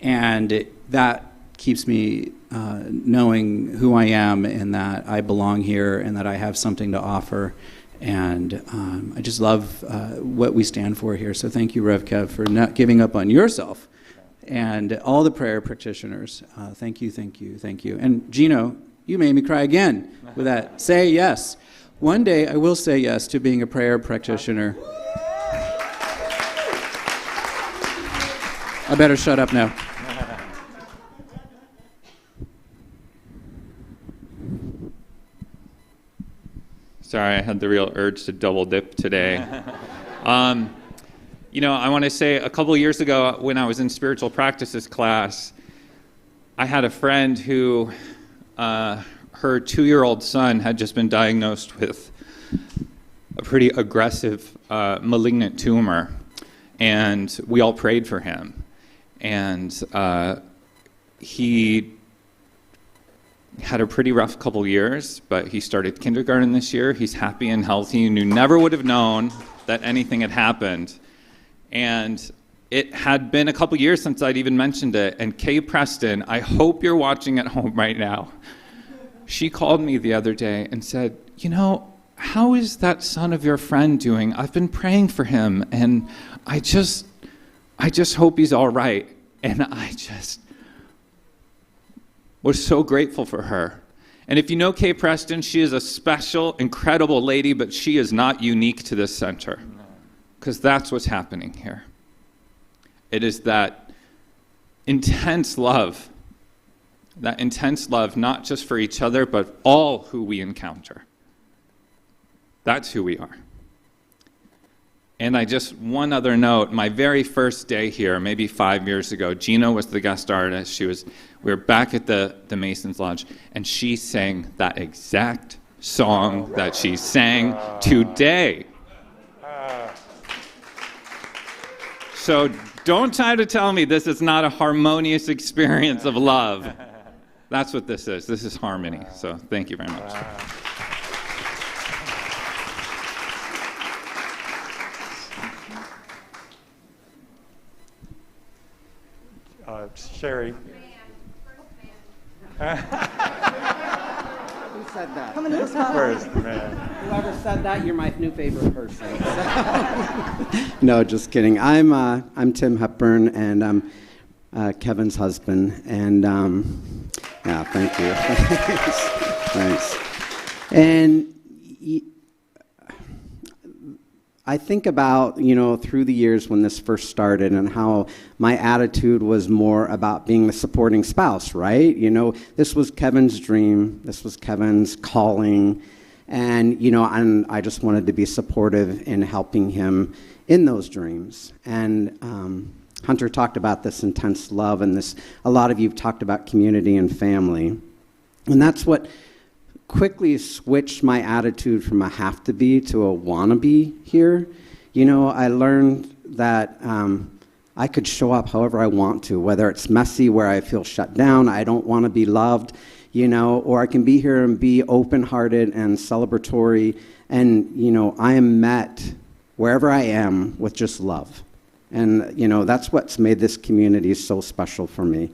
And that keeps me knowing who I am and that I belong here and that I have something to offer. And I just love what we stand for here. So thank you, Rev Kev, for not giving up on yourself. And all the prayer practitioners, thank you, thank you, thank you. And Gino, you made me cry again with that. Say yes. One day I will say yes to being a prayer practitioner. I better shut up now. Sorry, I had the real urge to double dip today. You know, I want to say a couple years ago when I was in spiritual practices class, I had a friend who, her 2-year-old son had just been diagnosed with a pretty aggressive malignant tumor, and we all prayed for him. And he had a pretty rough couple years, but he started kindergarten this year. He's happy and healthy, and you never would have known that anything had happened. And it had been a couple years since I'd even mentioned it. And Kay Preston, I hope you're watching at home right now. She called me the other day and said, you know, how is that son of your friend doing? I've been praying for him, and I just hope he's all right. And I just was so grateful for her. And if you know Kay Preston, she is a special, incredible lady, but she is not unique to this center, because that's what's happening here. It is that intense love not just for each other, but all who we encounter. That's who we are. And one other note, my very first day here, maybe 5 years ago, Gina was the guest artist. We were back at the Masons Lodge, and she sang that exact song that she sang today. So don't try to tell me this is not a harmonious experience of love. That's what this is. This is harmony. So thank you very much. Sherry. Who said that? Come into the spotlight. First man. Whoever said that, you're my new favorite person. No, just kidding. I'm Tim Hepburn, and I'm Kevin's husband. And yeah, thank you. Thanks. And I think about, through the years when this first started and how my attitude was more about being the supporting spouse, right? This was Kevin's dream. This was Kevin's calling. And, and I just wanted to be supportive in helping him in those dreams. And Hunter talked about this intense love, and a lot of you have talked about community and family. And that's what quickly switched my attitude from a have to be to a wanna be here. I learned that I could show up however I want to, whether it's messy where I feel shut down, I don't want to be loved, or I can be here and be open-hearted and celebratory, and I am met wherever I am with just love. And that's what's made this community so special for me.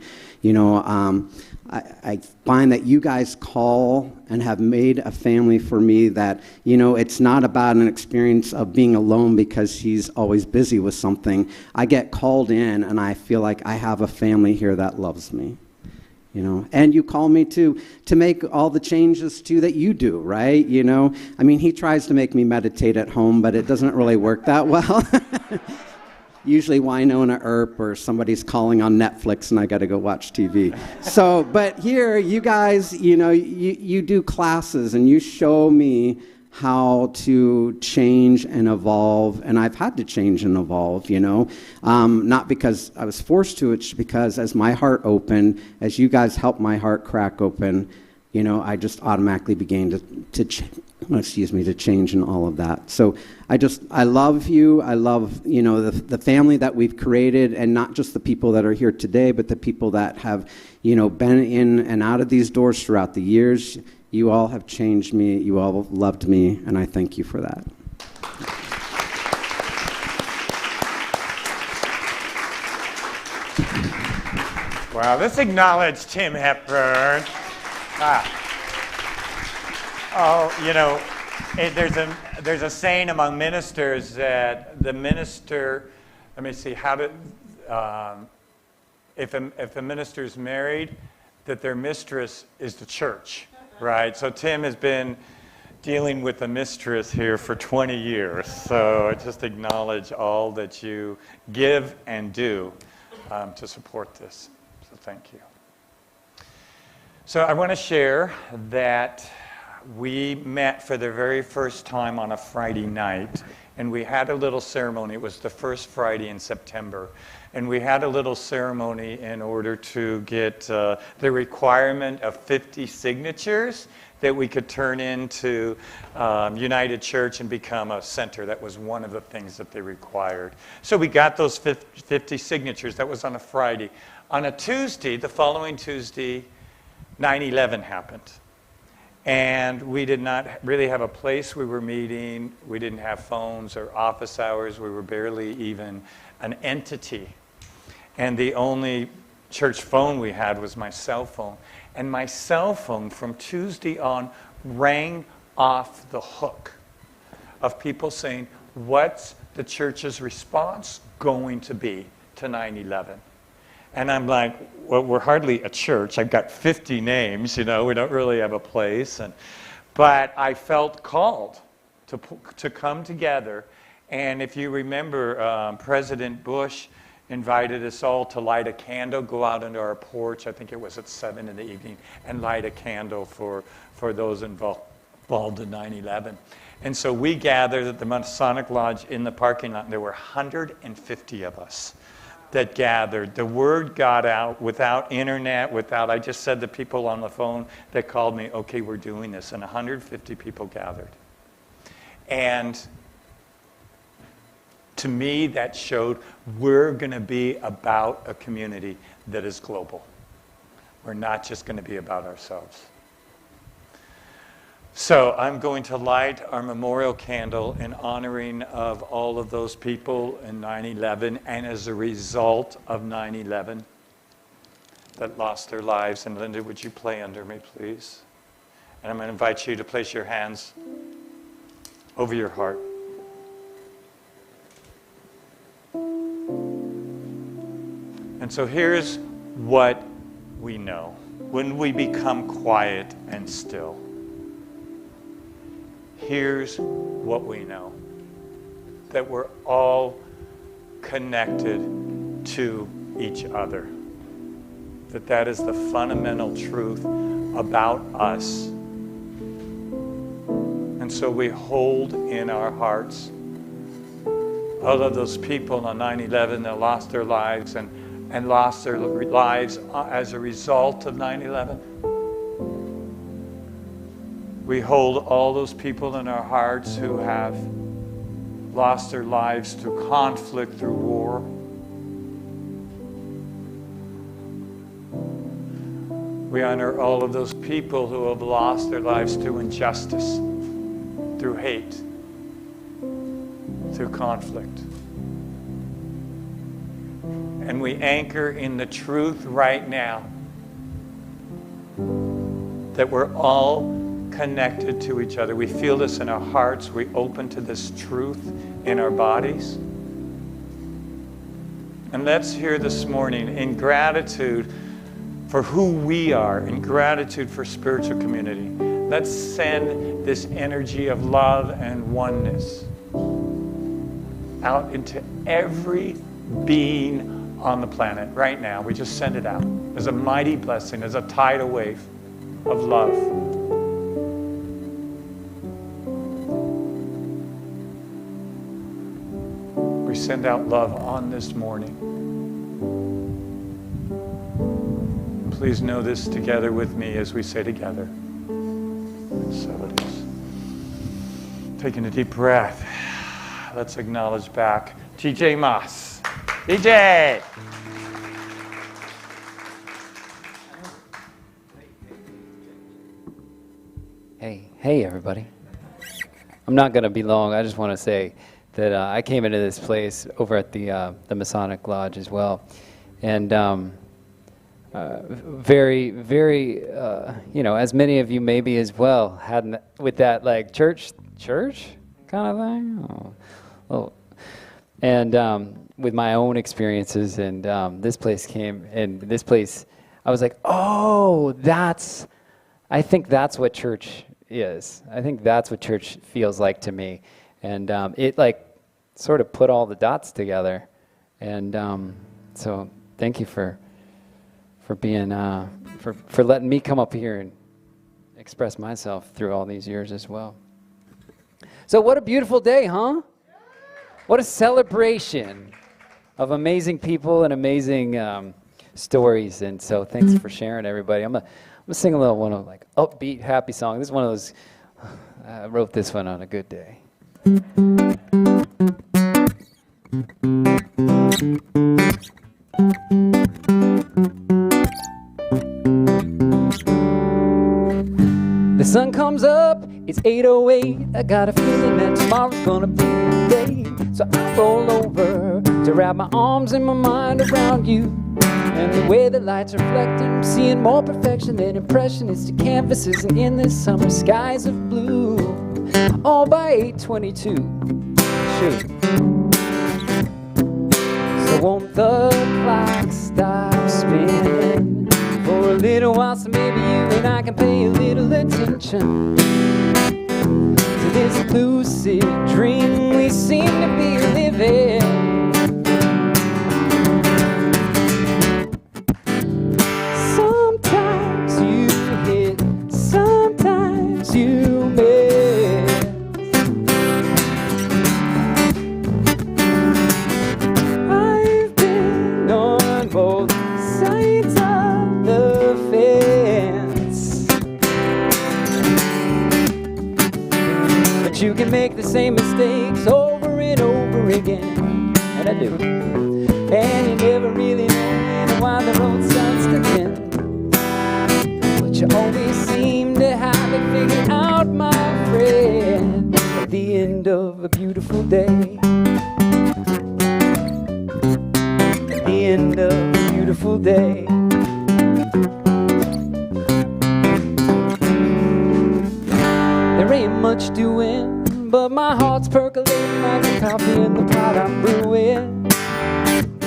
I find that you guys call and have made a family for me that, it's not about an experience of being alone because he's always busy with something. I get called in and I feel like I have a family here that loves me, And you call me to make all the changes too that you do, right? He tries to make me meditate at home, but it doesn't really work that well. Usually Winona Earp or somebody's calling on Netflix and I got to go watch TV. So, but here, you guys, you do classes and you show me how to change and evolve, and I've had to change and evolve, not because I was forced to, it's because as my heart opened, as you guys helped my heart crack open, I just automatically began to to change and all of that. So I love you. I love, the family that we've created, and not just the people that are here today, but the people that have, been in and out of these doors throughout the years. You all have changed me. You all loved me, and I thank you for that. Wow, let's acknowledge Tim Hepburn. There's a saying among ministers that the minister, let me see, if a minister's married, that their mistress is the church, right? So Tim has been dealing with a mistress here for 20 years. So I just acknowledge all that you give and do to support this. So thank you. So I want to share that we met for the very first time on a Friday night, and we had a little ceremony. It was the first Friday in September. And we had a little ceremony in order to get the requirement of 50 signatures that we could turn into United Church and become a center. That was one of the things that they required. So we got those 50 signatures. That was on a Friday. On a Tuesday, the following Tuesday, 9/11 happened. And we did not really have a place we were meeting. We didn't have phones or office hours. We were barely even an entity. And the only church phone we had was my cell phone. And my cell phone from Tuesday on rang off the hook of people saying, what's the church's response going to be to 9/11? And I'm like, well, we're hardly a church. I've got 50 names, we don't really have a place. But I felt called to come together. And if you remember, President Bush invited us all to light a candle, go out into our porch, I think it was at 7 in the evening, and light a candle for those involved in 9/11. And so we gathered at the Masonic Lodge in the parking lot, and there were 150 of us that gathered. The word got out without internet, I just said to people on the phone that called me, okay, we're doing this, and 150 people gathered. And to me, that showed we're going to be about a community that is global. We're not just going to be about ourselves. So I'm going to light our memorial candle in honoring of all of those people in 9/11 and as a result of 9/11 that lost their lives. And Linda, would you play under me, please? And I'm going to invite you to place your hands over your heart. And so here's what we know when we become quiet and still. Here's what we know, that we're all connected to each other, that is the fundamental truth about us. And so we hold in our hearts all of those people on 9/11 that lost their lives and lost their lives as a result of 9/11. We hold all those people in our hearts who have lost their lives through conflict, through war. We honor all of those people who have lost their lives through injustice, through hate, through conflict. And we anchor in the truth right now that we're all connected to each other. We feel this in our hearts. We open to this truth in our bodies. And let's hear this morning, in gratitude for who we are, in gratitude for spiritual community, let's send this energy of love and oneness out into every being on the planet right now. We just send it out as a mighty blessing, as a tidal wave of love. We send out love on this morning. Please know this together with me as we say together. So it is. Taking a deep breath. Let's acknowledge back TJ Moss. TJ! Hey, everybody. I'm not going to be long. I just want to say that I came into this place over at the Masonic Lodge as well. And very, very, as many of you maybe as well, had with that like church kind of thing. Oh. And with my own experiences, and this place came, and this place, I was like, oh, I think that's what church is. I think that's what church feels like to me. And it like sort of put all the dots together. And so thank you for being, for letting me come up here and express myself through all these years as well. So what a beautiful day, huh? What a celebration of amazing people and amazing stories. And so thanks for sharing, everybody. I'm gonna sing a little one of like upbeat, happy song. This is one of those, I wrote this one on a good day. The sun comes up, it's 8:08. I got a feeling that tomorrow's gonna be the day. So I roll over to wrap my arms and my mind around you. And the way the lights reflect, I'm seeing more perfection than impressionistic canvases. And in this summer skies of blue, all by 8:22. Shoot. So won't the clock stop spinning for a little while, so maybe you and I can pay a little attention to this lucid dream we seem to be living. Sometimes you hit, sometimes you miss. I've been on both sides of the fence, but you can make the same mistakes over and over again, and I do, and you never really know why the road starts to bend, but you always seem to have it figured out, my friend, at the end of a beautiful day. At the end of a beautiful day. There ain't much doing, but my heart's percolating like a coffee in the pot I'm brewing.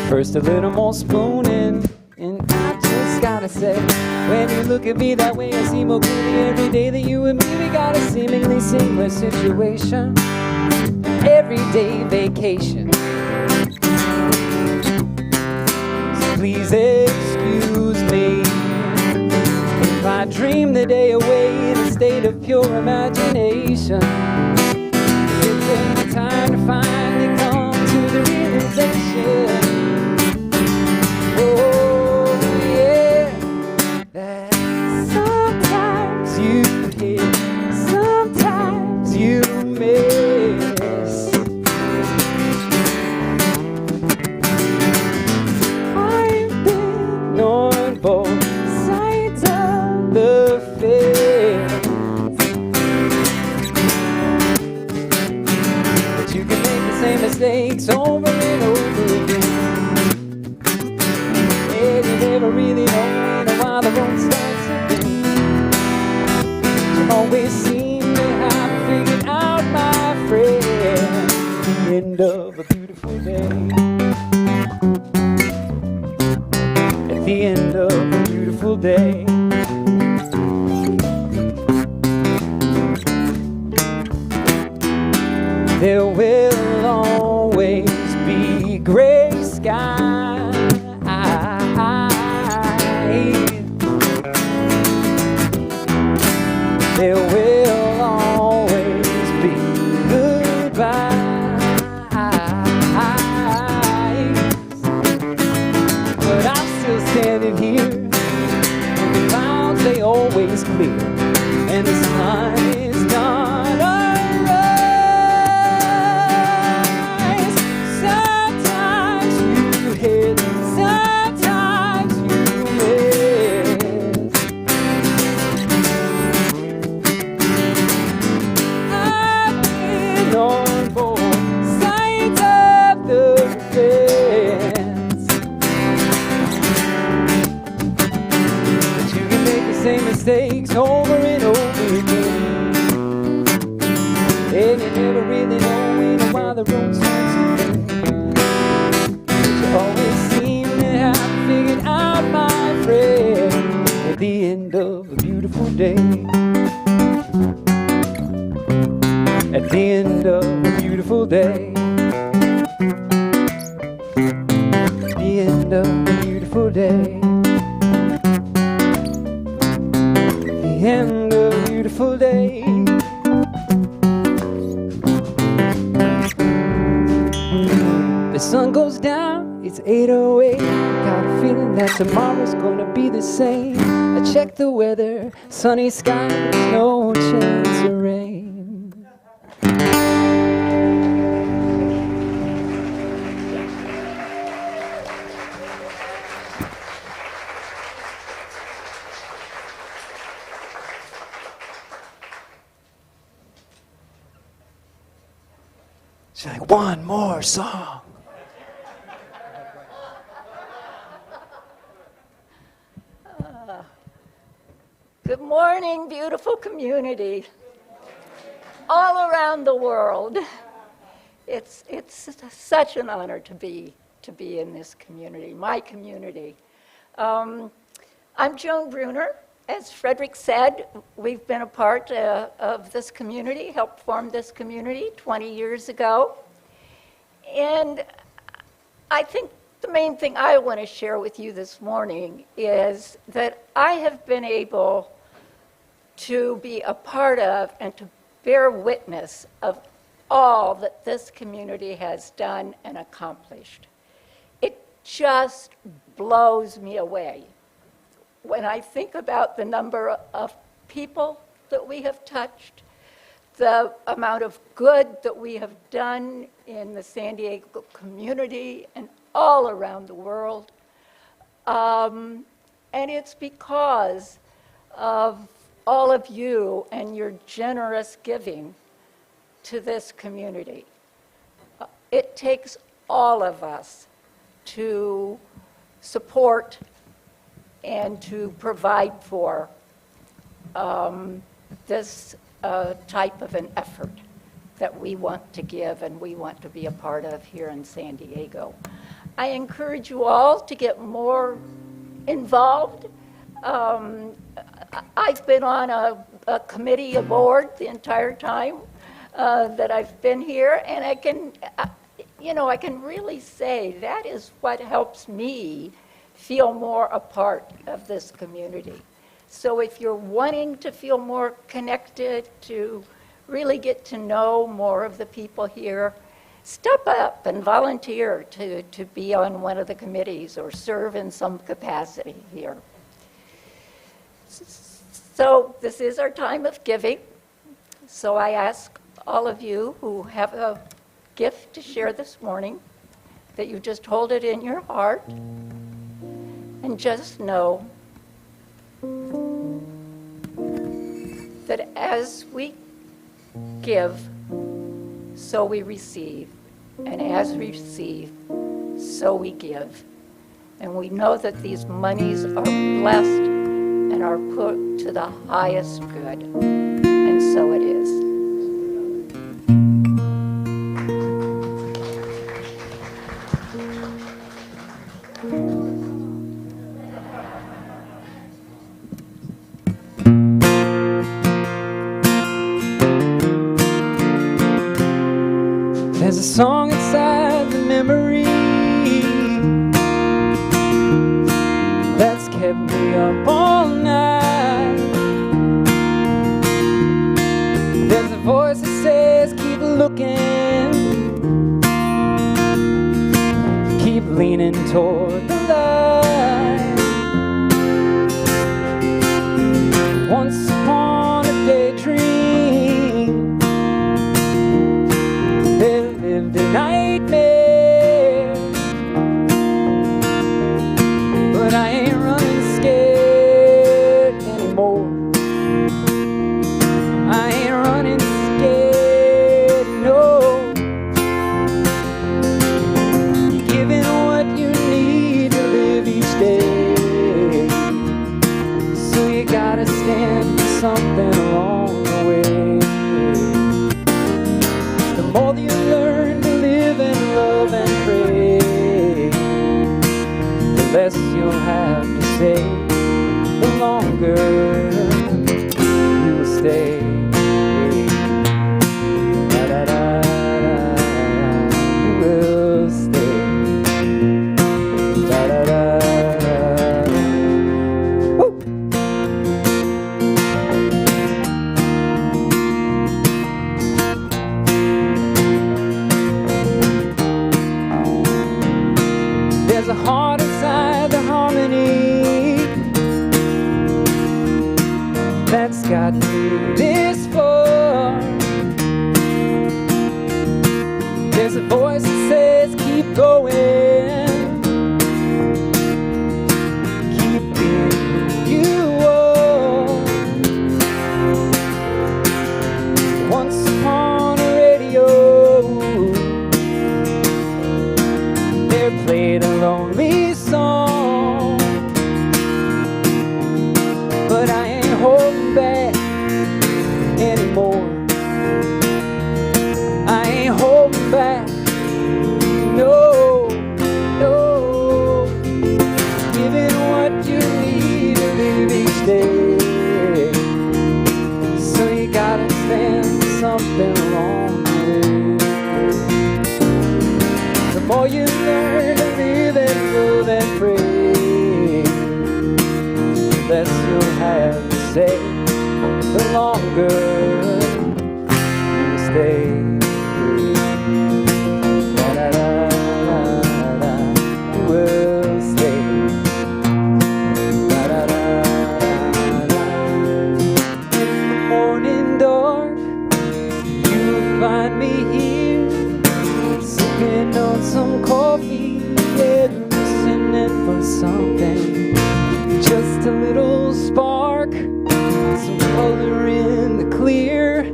First a little more spooning, and I just gotta say, when you look at me that way, I see more clearly every day that you and me, we got a seemingly seamless situation, everyday vacation. So please excuse me if I dream the day away in a state of pure imagination. It's the time to finally come to the realization. Oh yeah, that sometimes you hit, sometimes you miss. I've been on both sides of the fence, but you can make the same mistakes over and over again. You never really know why the road starts to bend. You always seem to have it figured out, my friend. The end of a beautiful day. At the end of a beautiful day. There will always be gray skies. There will always be goodbyes, but I'm still standing here, and the clouds they always clear, and the sun is not around. and you never really know why the road starts to bend. But you always seem to have figured out, my friend, at the end of a beautiful day. At the end of a beautiful day. At the end of a beautiful day. The end of a beautiful day. The sun goes down, it's 8:08. Got a feeling that tomorrow's gonna be the same. I check the weather, sunny skies, no chance of rain. She's like, one more song. Good morning, beautiful community all around the world. It's such an honor to be in this community, my community. I'm Joan Bruner. As Frederick said, we've been a part of this community, helped form this community 20 years ago. And I think the main thing I want to share with you this morning is that I have been able to be a part of and to bear witness of all that this community has done and accomplished. It just blows me away when I think about the number of people that we have touched, the amount of good that we have done in the San Diego community and all around the world. And it's because of all of you and your generous giving to this community. It takes all of us to support and to provide for this type of an effort that we want to give and we want to be a part of here in San Diego. I encourage you all to get more involved. I've been on a committee, a board the entire time that I've been here, and I can really say that is what helps me feel more a part of this community. So if you're wanting to feel more connected, to really get to know more of the people here, step up and volunteer to be on one of the committees or serve in some capacity here. So this is our time of giving. So I ask all of you who have a gift to share this morning that you just hold it in your heart and just know that as we give, so we receive. And as we receive, so we give. And we know that these monies are blessed and are put to the highest good. And so it is. There's a song inside the memory that's kept me up all night. There's a voice that says keep looking, keep leaning toward the light. Once upon a daydream, there lived a nightmare, but I ain't running scared anymore. I ain't running scared, no. You're giving what you need to along the way. The more you learn to live and love and pray, the less you'll have to say, the longer you stay. You will stay. In the morning dark, you'll find me here, sipping on some coffee and listening for something. Just a little spark, some color in the clear,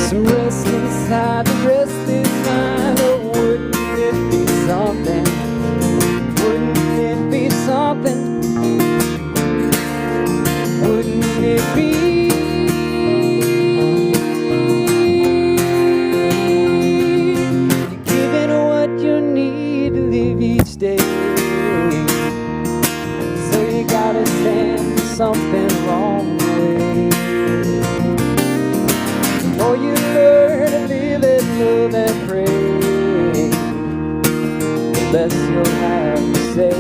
some rest inside the restless mind. Oh, wouldn't it be something? Wouldn't it be something? Wouldn't it be? You're giving what you need to live each day, so you gotta stand for something along the way. The more you learn to live and love and pray, the less you'll have to say,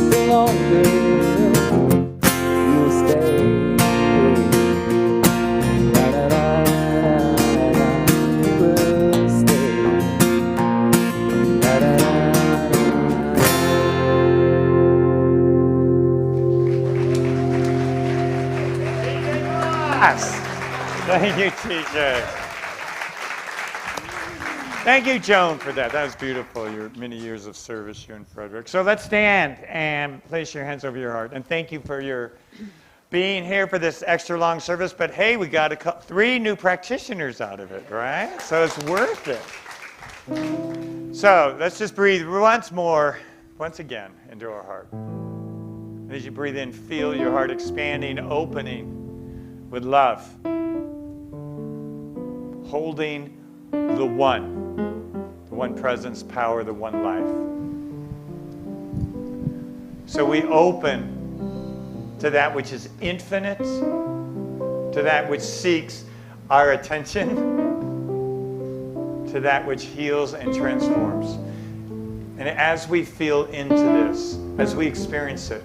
the longer you'll stay. You will stay. Yes. Thank you, TJ. Thank you, Joan, for that. That was beautiful, your many years of service, you and Frederick. So let's stand and place your hands over your heart. And thank you for your being here for this extra long service. But hey, we got 3 new practitioners out of it, right? So it's worth it. So let's just breathe once again, into our heart. And as you breathe in, feel your heart expanding, opening with love, holding the one presence, power, the one life. So we open to that which is infinite, to that which seeks our attention, to that which heals and transforms. And as we feel into this, as we experience it,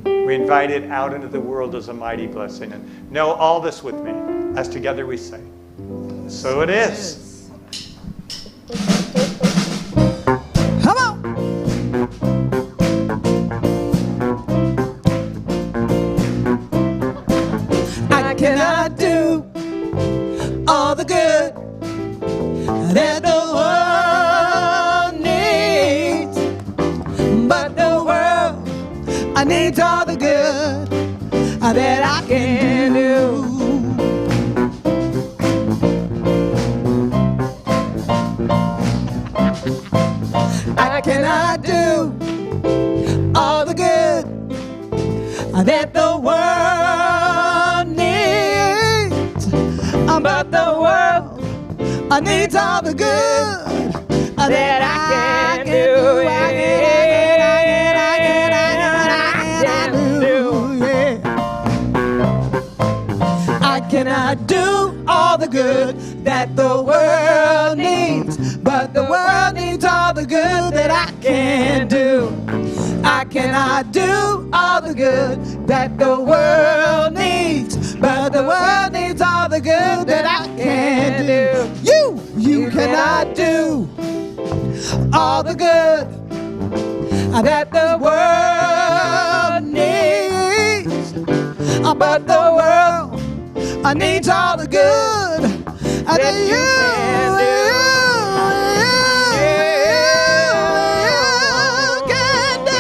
we invite it out into the world as a mighty blessing. And know all this with me, as together we say, so it is. Come on. I cannot do all the good that the world needs, but the world, I need all the good that I can do. I cannot do all the good that the world needs, but the world needs all the good that I can do. I cannot do all the good that the world needs, but the world needs all the good that I can do. I cannot do all the good that the world needs, but the world needs all the good that I can do. You cannot do all the good that the world needs, but the world needs all the good that you can do.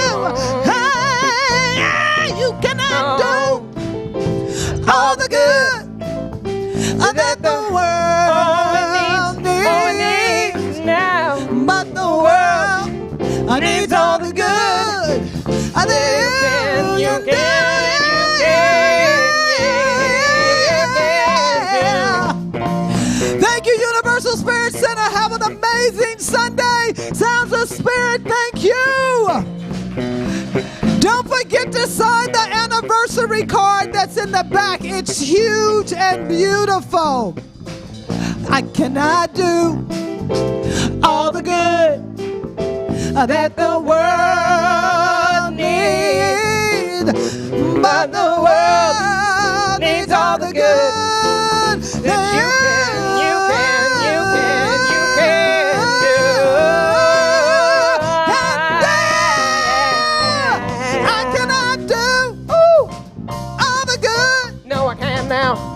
You cannot do all the good that the world needs now, but the world needs all the good that you can. Thank you, Universal Spirit Center. Have an amazing Sunday. Sounds of Spirit, thank you. Don't forget to sign the anniversary card that's in the back. It's huge and beautiful. I cannot do all the good that the world needs, but the world needs all the good that you can do. And I cannot do all the good. No, I can now.